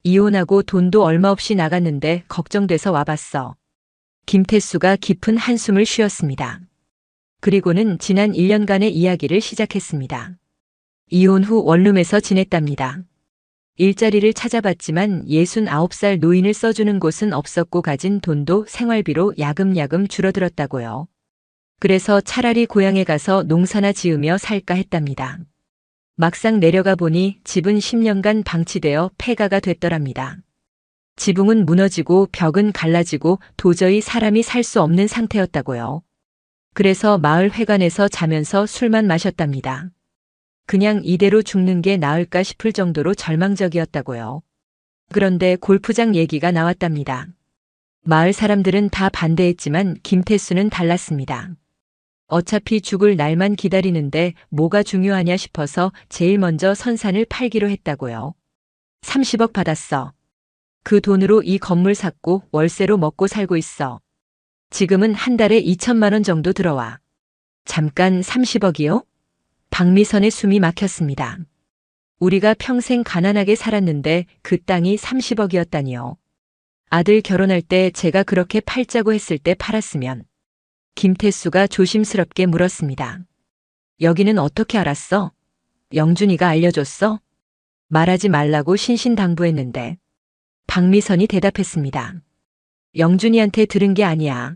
이혼하고 돈도 얼마 없이 나갔는데 걱정돼서 와봤어. 김태수가 깊은 한숨을 쉬었습니다. 그리고는 지난 1년간의 이야기를 시작했습니다. 이혼 후 원룸에서 지냈답니다. 일자리를 찾아봤지만 69살 노인을 써주는 곳은 없었고 가진 돈도 생활비로 야금야금 줄어들었다고요. 그래서 차라리 고향에 가서 농사나 지으며 살까 했답니다. 막상 내려가 보니 집은 10년간 방치되어 폐가가 됐더랍니다. 지붕은 무너지고 벽은 갈라지고 도저히 사람이 살 수 없는 상태였다고요. 그래서 마을 회관에서 자면서 술만 마셨답니다. 그냥 이대로 죽는 게 나을까 싶을 정도로 절망적이었다고요. 그런데 골프장 얘기가 나왔답니다. 마을 사람들은 다 반대했지만 김태수는 달랐습니다. 어차피 죽을 날만 기다리는데 뭐가 중요하냐 싶어서 제일 먼저 선산을 팔기로 했다고요. 30억 받았어. 그 돈으로 이 건물 샀고 월세로 먹고 살고 있어. 지금은 한 달에 2천만 원 정도 들어와. 잠깐 30억이요? 박미선의 숨이 막혔습니다. 우리가 평생 가난하게 살았는데 그 땅이 30억이었다니요. 아들 결혼할 때 제가 그렇게 팔자고 했을 때 팔았으면. 김태수가 조심스럽게 물었습니다. 여기는 어떻게 알았어? 영준이가 알려줬어? 말하지 말라고 신신당부했는데. 박미선이 대답했습니다. 영준이한테 들은 게 아니야.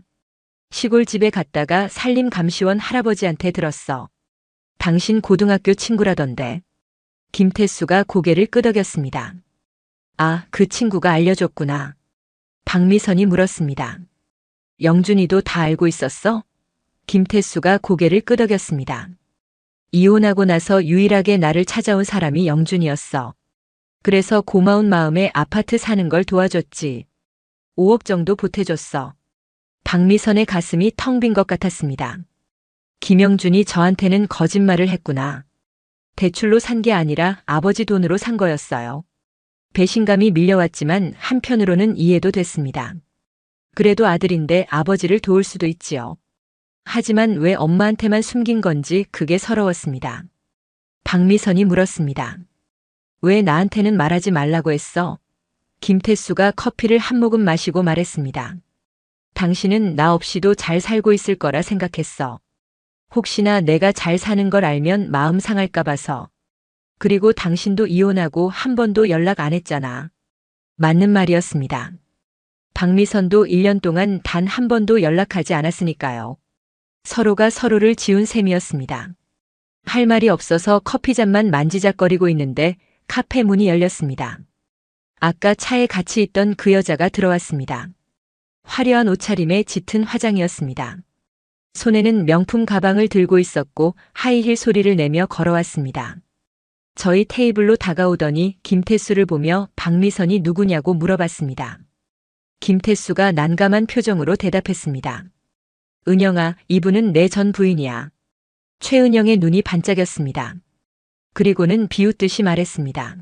시골집에 갔다가 산림감시원 할아버지한테 들었어. 당신 고등학교 친구라던데. 김태수가 고개를 끄덕였습니다. 아, 그 친구가 알려줬구나. 박미선이 물었습니다. 영준이도 다 알고 있었어? 김태수가 고개를 끄덕였습니다. 이혼하고 나서 유일하게 나를 찾아온 사람이 영준이었어. 그래서 고마운 마음에 아파트 사는 걸 도와줬지. 5억 정도 보태줬어. 박미선의 가슴이 텅 빈 것 같았습니다. 김영준이 저한테는 거짓말을 했구나. 대출로 산 게 아니라 아버지 돈으로 산 거였어요. 배신감이 밀려왔지만 한편으로는 이해도 됐습니다. 그래도 아들인데 아버지를 도울 수도 있지요. 하지만 왜 엄마한테만 숨긴 건지 그게 서러웠습니다. 박미선이 물었습니다. 왜 나한테는 말하지 말라고 했어? 김태수가 커피를 한 모금 마시고 말했습니다. 당신은 나 없이도 잘 살고 있을 거라 생각했어. 혹시나 내가 잘 사는 걸 알면 마음 상할까 봐서. 그리고 당신도 이혼하고 한 번도 연락 안 했잖아. 맞는 말이었습니다. 박미선도 1년 동안 단 한 번도 연락하지 않았으니까요. 서로가 서로를 지운 셈이었습니다. 할 말이 없어서 커피잔만 만지작거리고 있는데 카페 문이 열렸습니다. 아까 차에 같이 있던 그 여자가 들어왔습니다. 화려한 옷차림에 짙은 화장이었습니다. 손에는 명품 가방을 들고 있었고 하이힐 소리를 내며 걸어왔습니다. 저희 테이블로 다가오더니 김태수를 보며 박미선이 누구냐고 물어봤습니다. 김태수가 난감한 표정으로 대답했습니다. 은영아, 이분은 내 전 부인이야. 최은영의 눈이 반짝였습니다. 그리고는 비웃듯이 말했습니다.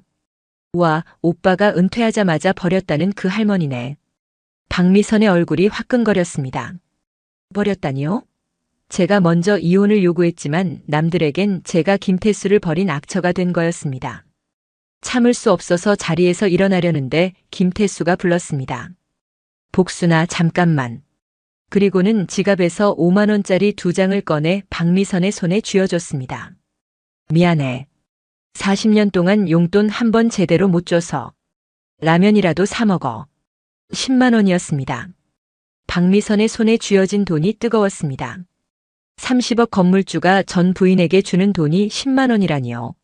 와, 오빠가 은퇴하자마자 버렸다는 그 할머니네. 박미선의 얼굴이 화끈거렸습니다. 버렸다니요? 제가 먼저 이혼을 요구했지만 남들에겐 제가 김태수를 버린 악처가 된 거였습니다. 참을 수 없어서 자리에서 일어나려는데 김태수가 불렀습니다. 복순아, 잠깐만. 그리고는 지갑에서 5만 원짜리 2장을 꺼내 박미선의 손에 쥐어줬습니다. 미안해. 40년 동안 용돈 한 번 제대로 못 줘서 라면이라도 사 먹어. 10만 원이었습니다. 박미선의 손에 쥐어진 돈이 뜨거웠습니다. 30억 건물주가 전 부인에게 주는 돈이 10만 원이라니요.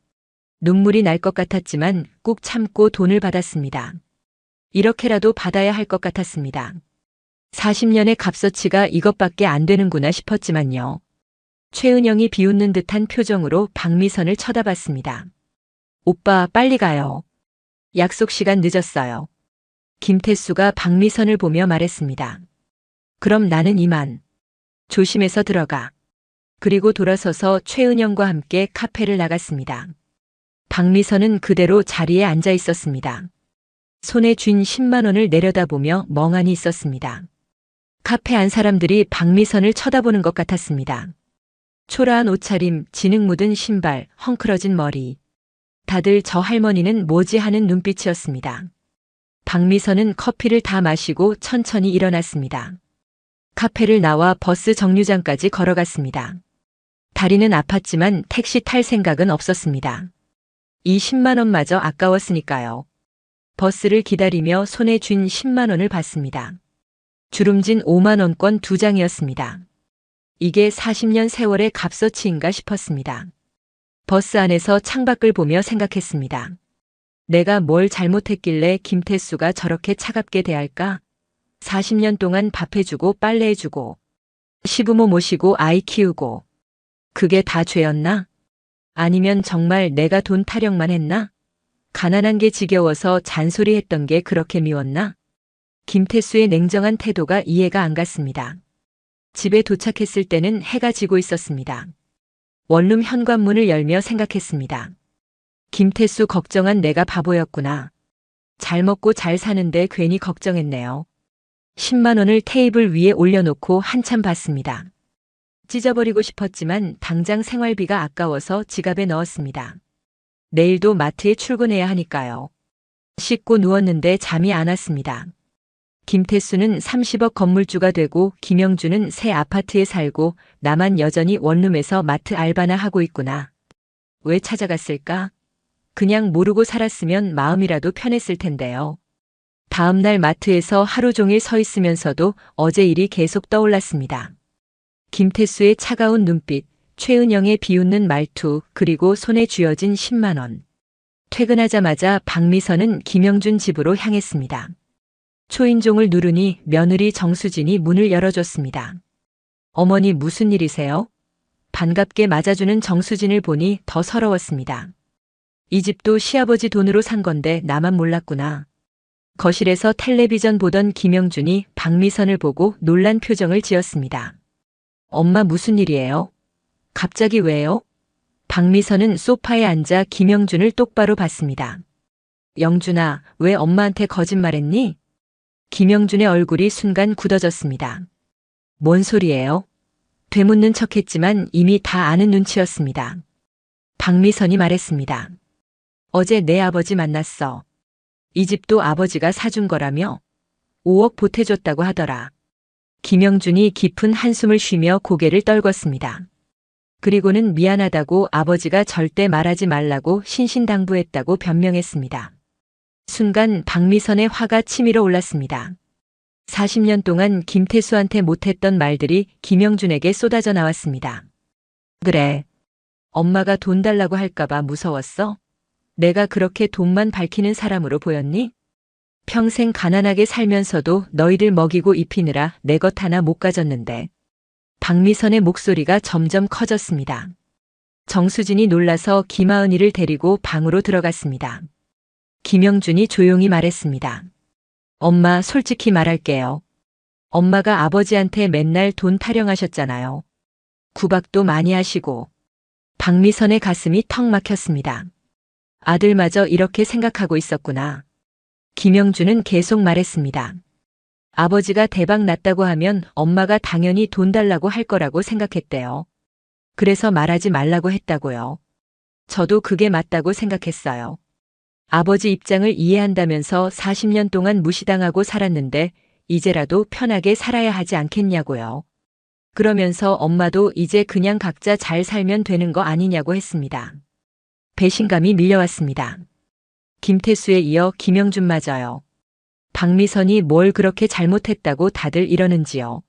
눈물이 날 것 같았지만 꾹 참고 돈을 받았습니다. 이렇게라도 받아야 할 것 같았습니다. 40년의 값어치가 이것밖에 안 되는구나 싶었지만요. 최은영이 비웃는 듯한 표정으로 박미선을 쳐다봤습니다. 오빠, 빨리 가요. 약속 시간 늦었어요. 김태수가 박미선을 보며 말했습니다. 그럼 나는 이만. 조심해서 들어가. 그리고 돌아서서 최은영과 함께 카페를 나갔습니다. 박미선은 그대로 자리에 앉아 있었습니다. 손에 쥔 10만 원을 내려다보며 멍하니 있었습니다. 카페 안 사람들이 박미선을 쳐다보는 것 같았습니다. 초라한 옷차림, 진흙 묻은 신발, 헝클어진 머리. 다들 저 할머니는 뭐지 하는 눈빛이었습니다. 박미선은 커피를 다 마시고 천천히 일어났습니다. 카페를 나와 버스 정류장까지 걸어갔습니다. 다리는 아팠지만 택시 탈 생각은 없었습니다. 이 10만 원마저 아까웠으니까요. 버스를 기다리며 손에 쥔 10만 원을 받습니다. 주름진 5만 원권 2장이었습니다. 이게 40년 세월의 값어치인가 싶었습니다. 버스 안에서 창밖을 보며 생각했습니다. 내가 뭘 잘못했길래 김태수가 저렇게 차갑게 대할까? 40년 동안 밥해주고 빨래해주고 시부모 모시고 아이 키우고 그게 다 죄였나? 아니면 정말 내가 돈 타령만 했나? 가난한 게 지겨워서 잔소리했던 게 그렇게 미웠나? 김태수의 냉정한 태도가 이해가 안 갔습니다. 집에 도착했을 때는 해가 지고 있었습니다. 원룸 현관문을 열며 생각했습니다. 김태수 걱정한 내가 바보였구나. 잘 먹고 잘 사는데 괜히 걱정했네요. 10만 원을 테이블 위에 올려놓고 한참 봤습니다. 찢어버리고 싶었지만 당장 생활비가 아까워서 지갑에 넣었습니다. 내일도 마트에 출근해야 하니까요. 씻고 누웠는데 잠이 안 왔습니다. 김태수는 30억 건물주가 되고 김영주는 새 아파트에 살고 나만 여전히 원룸에서 마트 알바나 하고 있구나. 왜 찾아갔을까? 그냥 모르고 살았으면 마음이라도 편했을 텐데요. 다음 날 마트에서 하루 종일 서 있으면서도 어제 일이 계속 떠올랐습니다. 김태수의 차가운 눈빛, 최은영의 비웃는 말투, 그리고 손에 쥐어진 10만 원. 퇴근하자마자 박미선은 김영준 집으로 향했습니다. 초인종을 누르니 며느리 정수진이 문을 열어줬습니다. 어머니 무슨 일이세요? 반갑게 맞아주는 정수진을 보니 더 서러웠습니다. 이 집도 시아버지 돈으로 산 건데 나만 몰랐구나. 거실에서 텔레비전 보던 김영준이 박미선을 보고 놀란 표정을 지었습니다. 엄마 무슨 일이에요? 갑자기 왜요? 박미선은 소파에 앉아 김영준을 똑바로 봤습니다. 영준아, 왜 엄마한테 거짓말했니? 김영준의 얼굴이 순간 굳어졌습니다. 뭔 소리예요? 되묻는 척했지만 이미 다 아는 눈치였습니다. 박미선이 말했습니다. 어제 내 아버지 만났어. 이 집도 아버지가 사준 거라며 5억 보태줬다고 하더라. 김영준이 깊은 한숨을 쉬며 고개를 떨궜습니다. 그리고는 미안하다고 아버지가 절대 말하지 말라고 신신당부했다고 변명했습니다. 순간 박미선의 화가 치밀어 올랐습니다. 40년 동안 김태수한테 못했던 말들이 김영준에게 쏟아져 나왔습니다. 그래. 엄마가 돈 달라고 할까봐 무서웠어? 내가 그렇게 돈만 밝히는 사람으로 보였니? 평생 가난하게 살면서도 너희들 먹이고 입히느라 내 것 하나 못 가졌는데. 박미선의 목소리가 점점 커졌습니다. 정수진이 놀라서 김하은이를 데리고 방으로 들어갔습니다. 김영준이 조용히 말했습니다. 엄마, 솔직히 말할게요. 엄마가 아버지한테 맨날 돈 타령하셨잖아요. 구박도 많이 하시고. 박미선의 가슴이 턱 막혔습니다. 아들마저 이렇게 생각하고 있었구나. 김영준은 계속 말했습니다. 아버지가 대박 났다고 하면 엄마가 당연히 돈 달라고 할 거라고 생각했대요. 그래서 말하지 말라고 했다고요. 저도 그게 맞다고 생각했어요. 아버지 입장을 이해한다면서 40년 동안 무시당하고 살았는데 이제라도 편하게 살아야 하지 않겠냐고요. 그러면서 엄마도 이제 그냥 각자 잘 살면 되는 거 아니냐고 했습니다. 배신감이 밀려왔습니다. 김태수에 이어 김영준마저요. 박미선이 뭘 그렇게 잘못했다고 다들 이러는지요.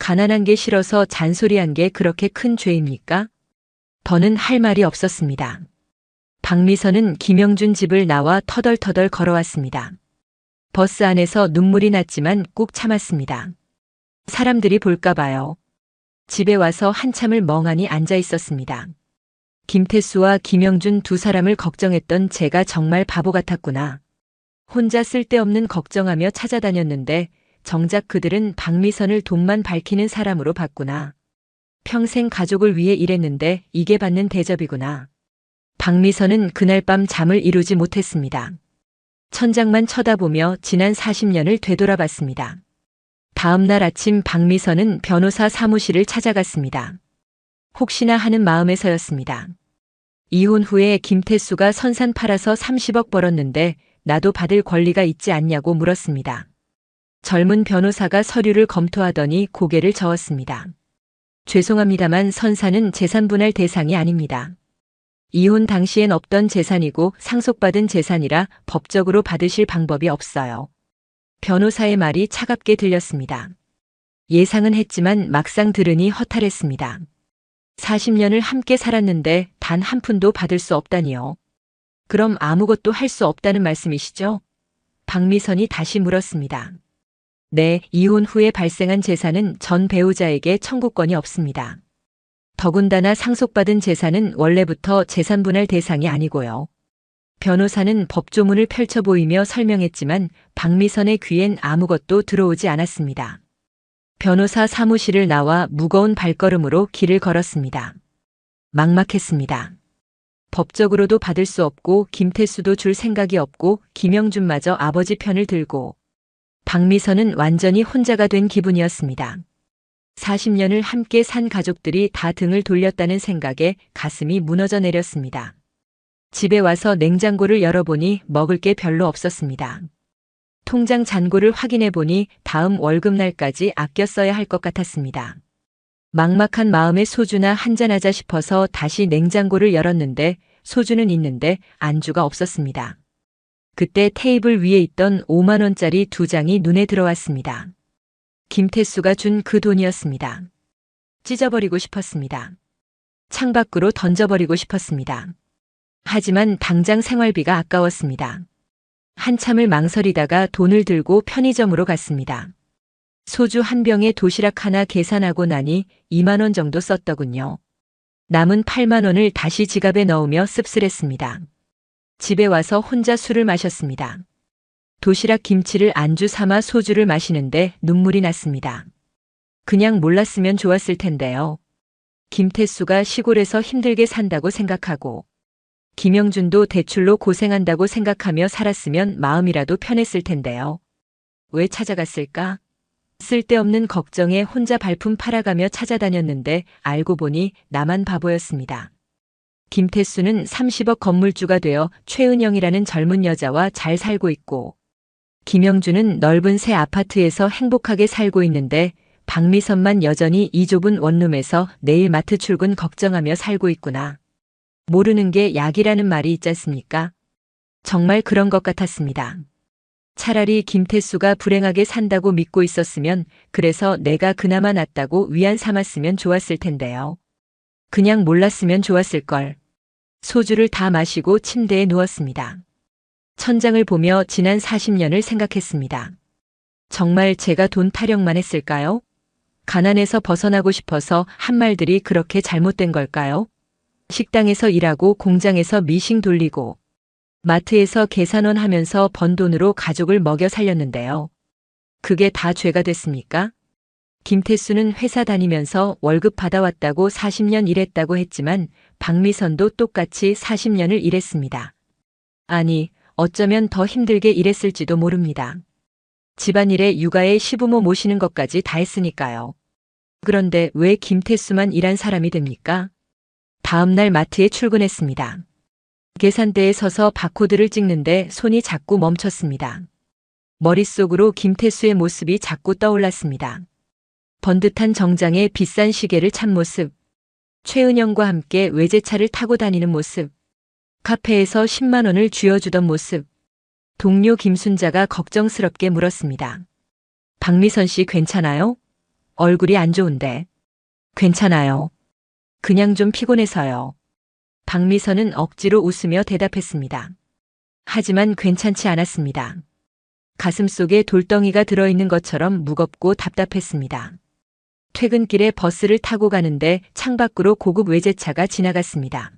가난한 게 싫어서 잔소리한 게 그렇게 큰 죄입니까? 더는 할 말이 없었습니다. 박미선은 김영준 집을 나와 터덜터덜 걸어왔습니다. 버스 안에서 눈물이 났지만 꾹 참았습니다. 사람들이 볼까 봐요. 집에 와서 한참을 멍하니 앉아 있었습니다. 김태수와 김영준 두 사람을 걱정했던 제가 정말 바보 같았구나. 혼자 쓸데없는 걱정하며 찾아다녔는데 정작 그들은 박미선을 돈만 밝히는 사람으로 봤구나. 평생 가족을 위해 일했는데 이게 받는 대접이구나. 박미선은 그날 밤 잠을 이루지 못했습니다. 천장만 쳐다보며 지난 40년을 되돌아봤습니다. 다음 날 아침 박미선은 변호사 사무실을 찾아갔습니다. 혹시나 하는 마음에서였습니다. 이혼 후에 김태수가 선산 팔아서 30억 벌었는데 나도 받을 권리가 있지 않냐고 물었습니다. 젊은 변호사가 서류를 검토하더니 고개를 저었습니다. 죄송합니다만 선산은 재산분할 대상이 아닙니다. 이혼 당시엔 없던 재산이고 상속받은 재산이라 법적으로 받으실 방법이 없어요. 변호사의 말이 차갑게 들렸습니다. 예상은 했지만 막상 들으니 허탈했습니다. 40년을 함께 살았는데 단 한 푼도 받을 수 없다니요. 그럼 아무것도 할 수 없다는 말씀이시죠? 박미선이 다시 물었습니다. 네, 이혼 후에 발생한 재산은 전 배우자에게 청구권이 없습니다. 더군다나 상속받은 재산은 원래부터 재산분할 대상이 아니고요. 변호사는 법조문을 펼쳐 보이며 설명했지만 박미선의 귀엔 아무것도 들어오지 않았습니다. 변호사 사무실을 나와 무거운 발걸음으로 길을 걸었습니다. 막막했습니다. 법적으로도 받을 수 없고 김태수도 줄 생각이 없고 김영준마저 아버지 편을 들고 박미선은 완전히 혼자가 된 기분이었습니다. 40년을 함께 산 가족들이 다 등을 돌렸다는 생각에 가슴이 무너져 내렸습니다. 집에 와서 냉장고를 열어보니 먹을 게 별로 없었습니다. 통장 잔고를 확인해 보니 다음 월급날까지 아껴 써야 할 것 같았습니다. 막막한 마음에 소주나 한잔하자 싶어서 다시 냉장고를 열었는데 소주는 있는데 안주가 없었습니다. 그때 테이블 위에 있던 5만 원짜리 2장이 눈에 들어왔습니다. 김태수가 준 그 돈이었습니다. 찢어버리고 싶었습니다. 창밖으로 던져버리고 싶었습니다. 하지만 당장 생활비가 아까웠습니다. 한참을 망설이다가 돈을 들고 편의점으로 갔습니다. 소주 한 병에 도시락 하나 계산하고 나니 2만 원 정도 썼더군요. 남은 8만 원을 다시 지갑에 넣으며 씁쓸했습니다. 집에 와서 혼자 술을 마셨습니다. 도시락 김치를 안주 삼아 소주를 마시는데 눈물이 났습니다. 그냥 몰랐으면 좋았을 텐데요. 김태수가 시골에서 힘들게 산다고 생각하고 김영준도 대출로 고생한다고 생각하며 살았으면 마음이라도 편했을 텐데요. 왜 찾아갔을까? 쓸데없는 걱정에 혼자 발품 팔아가며 찾아다녔는데 알고 보니 나만 바보였습니다. 김태수는 30억 건물주가 되어 최은영이라는 젊은 여자와 잘 살고 있고 김영준은 넓은 새 아파트에서 행복하게 살고 있는데 박미선만 여전히 이 좁은 원룸에서 내일 마트 출근 걱정하며 살고 있구나. 모르는 게 약이라는 말이 있지 않습니까? 정말 그런 것 같았습니다. 차라리 김태수가 불행하게 산다고 믿고 있었으면 그래서 내가 그나마 낫다고 위안 삼았으면 좋았을 텐데요. 그냥 몰랐으면 좋았을 걸. 소주를 다 마시고 침대에 누웠습니다. 천장을 보며 지난 40년을 생각했습니다. 정말 제가 돈 타령만 했을까요? 가난에서 벗어나고 싶어서 한 말들이 그렇게 잘못된 걸까요? 식당에서 일하고 공장에서 미싱 돌리고 마트에서 계산원 하면서 번 돈으로 가족을 먹여 살렸는데요. 그게 다 죄가 됐습니까? 김태수는 회사 다니면서 월급 받아왔다고 40년 일했다고 했지만 박미선도 똑같이 40년을 일했습니다. 아니, 어쩌면 더 힘들게 일했을지도 모릅니다. 집안일에 육아에 시부모 모시는 것까지 다 했으니까요. 그런데 왜 김태수만 일한 사람이 됩니까? 다음 날 마트에 출근했습니다. 계산대에 서서 바코드를 찍는데 손이 자꾸 멈췄습니다. 머릿속으로 김태수의 모습이 자꾸 떠올랐습니다. 번듯한 정장에 비싼 시계를 찬 모습, 최은영과 함께 외제차를 타고 다니는 모습, 카페에서 10만 원을 쥐어주던 모습, 동료 김순자가 걱정스럽게 물었습니다. 박미선 씨 괜찮아요? 얼굴이 안 좋은데. 괜찮아요. 그냥 좀 피곤해서요. 박미선은 억지로 웃으며 대답했습니다. 하지만 괜찮지 않았습니다. 가슴속에 돌덩이가 들어있는 것처럼 무겁고 답답했습니다. 퇴근길에 버스를 타고 가는데 창밖으로 고급 외제차가 지나갔습니다.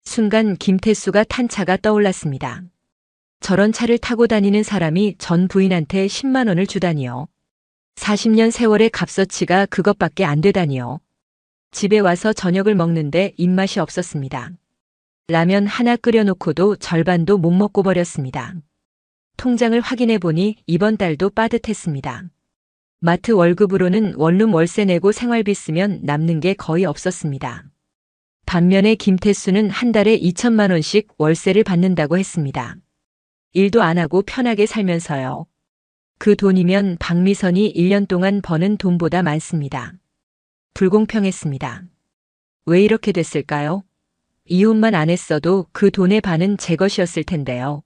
순간 김태수가 탄 차가 떠올랐습니다. 저런 차를 타고 다니는 사람이 전 부인한테 10만 원을 주다니요. 40년 세월의 값어치가 그것밖에 안 되다니요. 집에 와서 저녁을 먹는데 입맛이 없었습니다. 라면 하나 끓여놓고도 절반도 못 먹고 버렸습니다. 통장을 확인해 보니 이번 달도 빠듯했습니다. 마트 월급으로는 원룸 월세 내고 생활비 쓰면 남는 게 거의 없었습니다. 반면에 김태수는 한 달에 2천만 원씩 월세를 받는다고 했습니다. 일도 안 하고 편하게 살면서요. 그 돈이면 박미선이 1년 동안 버는 돈보다 많습니다. 불공평했습니다. 왜 이렇게 됐을까요? 이혼만 안 했어도 그 돈의 반은 제 것이었을 텐데요.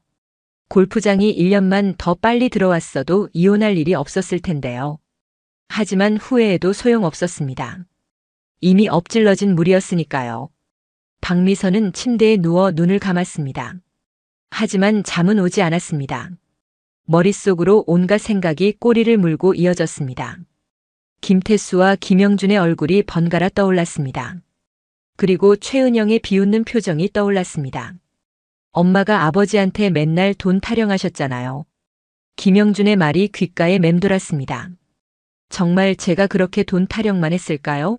골프장이 1년만 더 빨리 들어왔어도 이혼할 일이 없었을 텐데요. 하지만 후회해도 소용없었습니다. 이미 엎질러진 물이었으니까요. 박미선은 침대에 누워 눈을 감았습니다. 하지만 잠은 오지 않았습니다. 머릿속으로 온갖 생각이 꼬리를 물고 이어졌습니다. 김태수와 김영준의 얼굴이 번갈아 떠올랐습니다. 그리고 최은영의 비웃는 표정이 떠올랐습니다. 엄마가 아버지한테 맨날 돈 타령하셨잖아요. 김영준의 말이 귓가에 맴돌았습니다. 정말 제가 그렇게 돈 타령만 했을까요?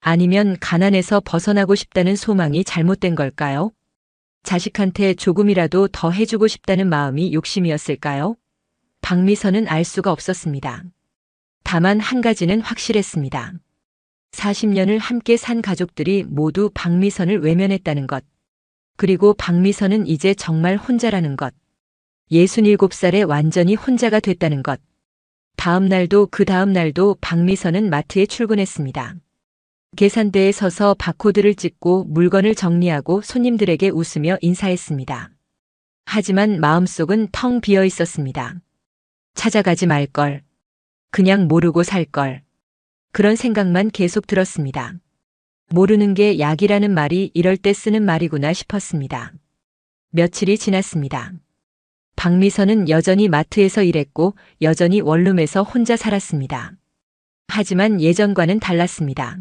아니면 가난에서 벗어나고 싶다는 소망이 잘못된 걸까요? 자식한테 조금이라도 더 해주고 싶다는 마음이 욕심이었을까요? 박미선은 알 수가 없었습니다. 다만 한 가지는 확실했습니다. 40년을 함께 산 가족들이 모두 박미선을 외면했다는 것. 그리고 박미선은 이제 정말 혼자라는 것. 67살에 완전히 혼자가 됐다는 것. 다음 날도 그 다음 날도 박미선은 마트에 출근했습니다. 계산대에 서서 바코드를 찍고 물건을 정리하고 손님들에게 웃으며 인사했습니다. 하지만 마음속은 텅 비어 있었습니다. 찾아가지 말걸. 그냥 모르고 살걸. 그런 생각만 계속 들었습니다. 모르는 게 약이라는 말이 이럴 때 쓰는 말이구나 싶었습니다. 며칠이 지났습니다. 박미선은 여전히 마트에서 일했고 여전히 원룸에서 혼자 살았습니다. 하지만 예전과는 달랐습니다.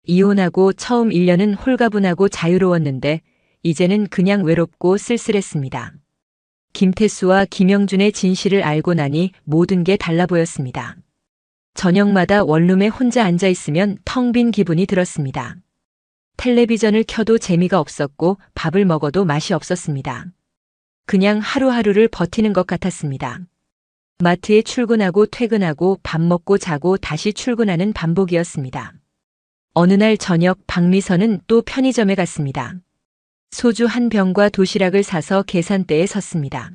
이혼하고 처음 1년은 홀가분하고 자유로웠는데 이제는 그냥 외롭고 쓸쓸했습니다. 김태수와 김영준의 진실을 알고 나니 모든 게 달라 보였습니다. 저녁마다 원룸에 혼자 앉아 있으면 텅 빈 기분이 들었습니다. 텔레비전을 켜도 재미가 없었고 밥을 먹어도 맛이 없었습니다. 그냥 하루하루를 버티는 것 같았습니다. 마트에 출근하고 퇴근하고 밥 먹고 자고 다시 출근하는 반복이었습니다. 어느 날 저녁 박미선은 또 편의점에 갔습니다. 소주 한 병과 도시락을 사서 계산대에 섰습니다.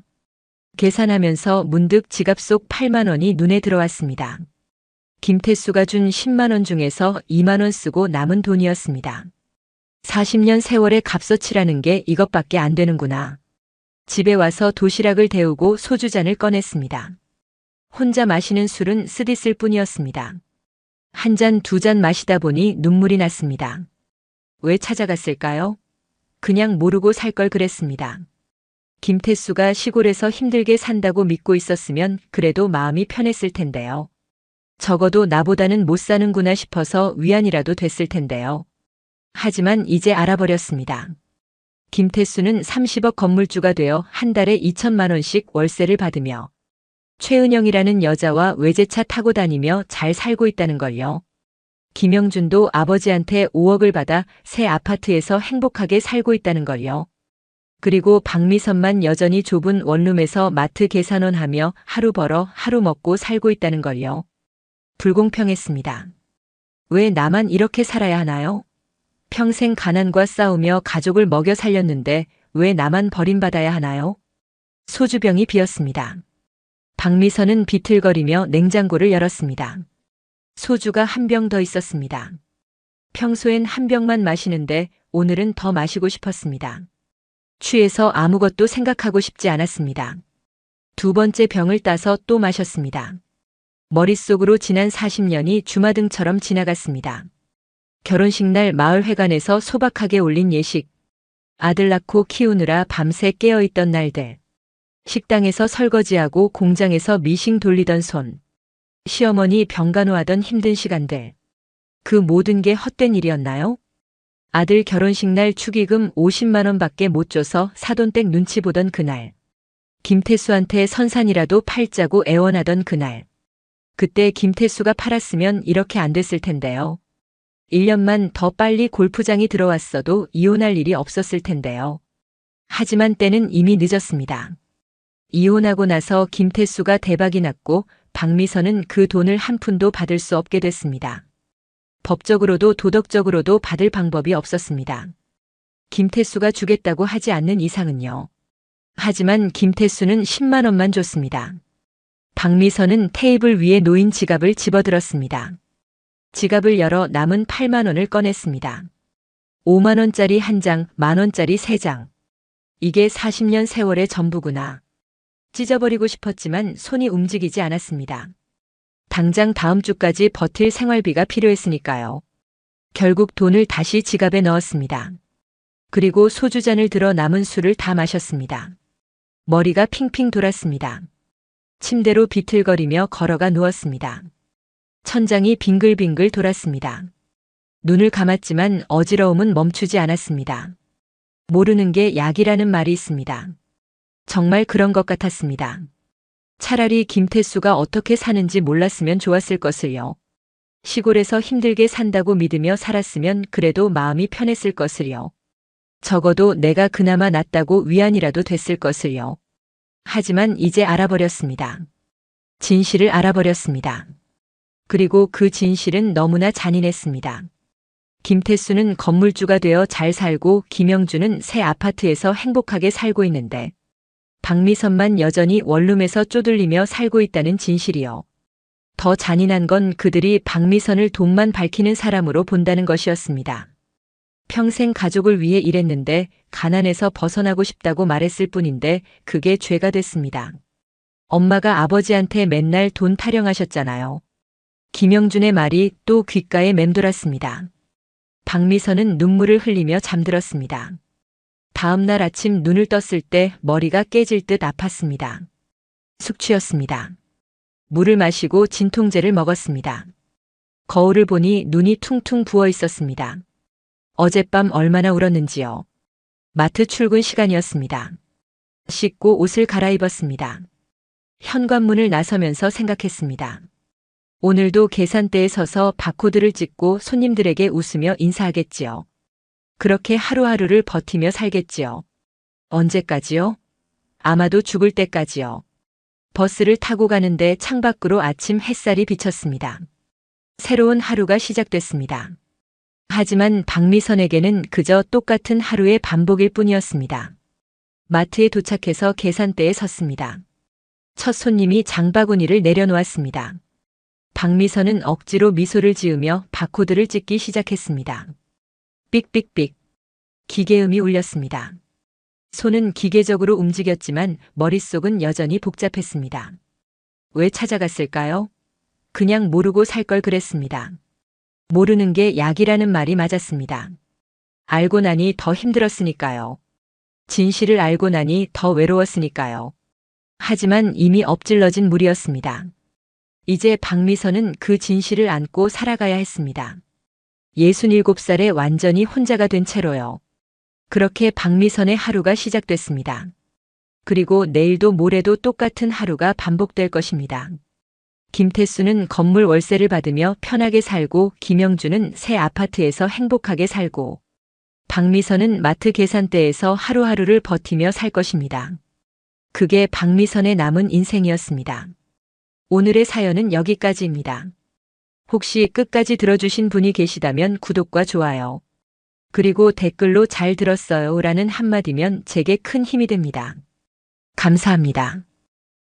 계산하면서 문득 지갑 속 8만 원이 눈에 들어왔습니다. 김태수가 준 10만 원 중에서 2만 원 쓰고 남은 돈이었습니다. 40년 세월의 값어치라는 게 이것밖에 안 되는구나. 집에 와서 도시락을 데우고 소주잔을 꺼냈습니다. 혼자 마시는 술은 쓰디쓸 뿐이었습니다. 한 잔, 두 잔 마시다 보니 눈물이 났습니다. 왜 찾아갔을까요? 그냥 모르고 살 걸 그랬습니다. 김태수가 시골에서 힘들게 산다고 믿고 있었으면 그래도 마음이 편했을 텐데요. 적어도 나보다는 못 사는구나 싶어서 위안이라도 됐을 텐데요. 하지만 이제 알아버렸습니다. 김태수는 30억 건물주가 되어 한 달에 2천만 원씩 월세를 받으며 최은영이라는 여자와 외제차 타고 다니며 잘 살고 있다는 걸요. 김영준도 아버지한테 5억을 받아 새 아파트에서 행복하게 살고 있다는 걸요. 그리고 박미선만 여전히 좁은 원룸에서 마트 계산원 하며 하루 벌어 하루 먹고 살고 있다는 걸요. 불공평했습니다. 왜 나만 이렇게 살아야 하나요? 평생 가난과 싸우며 가족을 먹여 살렸는데 왜 나만 버림받아야 하나요? 소주병이 비었습니다. 박미선은 비틀거리며 냉장고를 열었습니다. 소주가 한 병 더 있었습니다. 평소엔 한 병만 마시는데 오늘은 더 마시고 싶었습니다. 취해서 아무것도 생각하고 싶지 않았습니다. 두 번째 병을 따서 또 마셨습니다. 머릿속으로 지난 40년이 주마등처럼 지나갔습니다. 결혼식 날 마을회관에서 소박하게 올린 예식, 아들 낳고 키우느라 밤새 깨어있던 날들, 식당에서 설거지하고 공장에서 미싱 돌리던 손, 시어머니 병간호하던 힘든 시간들, 그 모든 게 헛된 일이었나요? 아들 결혼식 날 축의금 50만 원밖에 못 줘서 사돈댁 눈치 보던 그날, 김태수한테 선산이라도 팔자고 애원하던 그날, 그때 김태수가 팔았으면 이렇게 안 됐을 텐데요. 1년만 더 빨리 골프장이 들어왔어도 이혼할 일이 없었을 텐데요. 하지만 때는 이미 늦었습니다. 이혼하고 나서 김태수가 대박이 났고 박미선은 그 돈을 한 푼도 받을 수 없게 됐습니다. 법적으로도 도덕적으로도 받을 방법이 없었습니다. 김태수가 주겠다고 하지 않는 이상은요. 하지만 김태수는 10만 원만 줬습니다. 박미선은 테이블 위에 놓인 지갑을 집어들었습니다. 지갑을 열어 남은 8만 원을 꺼냈습니다. 5만 원짜리 한 장, 만 원짜리 3장. 이게 40년 세월의 전부구나. 찢어버리고 싶었지만 손이 움직이지 않았습니다. 당장 다음 주까지 버틸 생활비가 필요했으니까요. 결국 돈을 다시 지갑에 넣었습니다. 그리고 소주잔을 들어 남은 술을 다 마셨습니다. 머리가 핑핑 돌았습니다. 침대로 비틀거리며 걸어가 누웠습니다. 천장이 빙글빙글 돌았습니다. 눈을 감았지만 어지러움은 멈추지 않았습니다. 모르는 게 약이라는 말이 있습니다. 정말 그런 것 같았습니다. 차라리 김태수가 어떻게 사는지 몰랐으면 좋았을 것을요. 시골에서 힘들게 산다고 믿으며 살았으면 그래도 마음이 편했을 것을요. 적어도 내가 그나마 낫다고 위안이라도 됐을 것을요. 하지만 이제 알아버렸습니다. 진실을 알아버렸습니다. 그리고 그 진실은 너무나 잔인했습니다. 김태수는 건물주가 되어 잘 살고 김영준은 새 아파트에서 행복하게 살고 있는데 박미선만 여전히 원룸에서 쪼들리며 살고 있다는 진실이요. 더 잔인한 건 그들이 박미선을 돈만 밝히는 사람으로 본다는 것이었습니다. 평생 가족을 위해 일했는데 가난에서 벗어나고 싶다고 말했을 뿐인데 그게 죄가 됐습니다. 엄마가 아버지한테 맨날 돈 타령하셨잖아요. 김영준의 말이 또 귓가에 맴돌았습니다. 박미선은 눈물을 흘리며 잠들었습니다. 다음 날 아침 눈을 떴을 때 머리가 깨질 듯 아팠습니다. 숙취였습니다. 물을 마시고 진통제를 먹었습니다. 거울을 보니 눈이 퉁퉁 부어 있었습니다. 어젯밤 얼마나 울었는지요. 마트 출근 시간이었습니다. 씻고 옷을 갈아입었습니다. 현관문을 나서면서 생각했습니다. 오늘도 계산대에 서서 바코드를 찍고 손님들에게 웃으며 인사하겠지요. 그렇게 하루하루를 버티며 살겠지요. 언제까지요? 아마도 죽을 때까지요. 버스를 타고 가는데 창밖으로 아침 햇살이 비쳤습니다. 새로운 하루가 시작됐습니다. 하지만 박미선에게는 그저 똑같은 하루의 반복일 뿐이었습니다. 마트에 도착해서 계산대에 섰습니다. 첫 손님이 장바구니를 내려놓았습니다. 박미선은 억지로 미소를 지으며 바코드를 찍기 시작했습니다. 삑삑삑. 기계음이 울렸습니다. 손은 기계적으로 움직였지만 머릿속은 여전히 복잡했습니다. 왜 찾아갔을까요? 그냥 모르고 살 걸 그랬습니다. 모르는 게 약이라는 말이 맞았습니다. 알고 나니 더 힘들었으니까요. 진실을 알고 나니 더 외로웠으니까요. 하지만 이미 엎질러진 물이었습니다. 이제 박미선은 그 진실을 안고 살아가야 했습니다. 67살에 완전히 혼자가 된 채로요. 그렇게 박미선의 하루가 시작됐습니다. 그리고 내일도 모레도 똑같은 하루가 반복될 것입니다. 김태수는 건물 월세를 받으며 편하게 살고 김영주는 새 아파트에서 행복하게 살고 박미선은 마트 계산대에서 하루하루를 버티며 살 것입니다. 그게 박미선의 남은 인생이었습니다. 오늘의 사연은 여기까지입니다. 혹시 끝까지 들어주신 분이 계시다면 구독과 좋아요, 그리고 댓글로 잘 들었어요 라는 한마디면 제게 큰 힘이 됩니다. 감사합니다.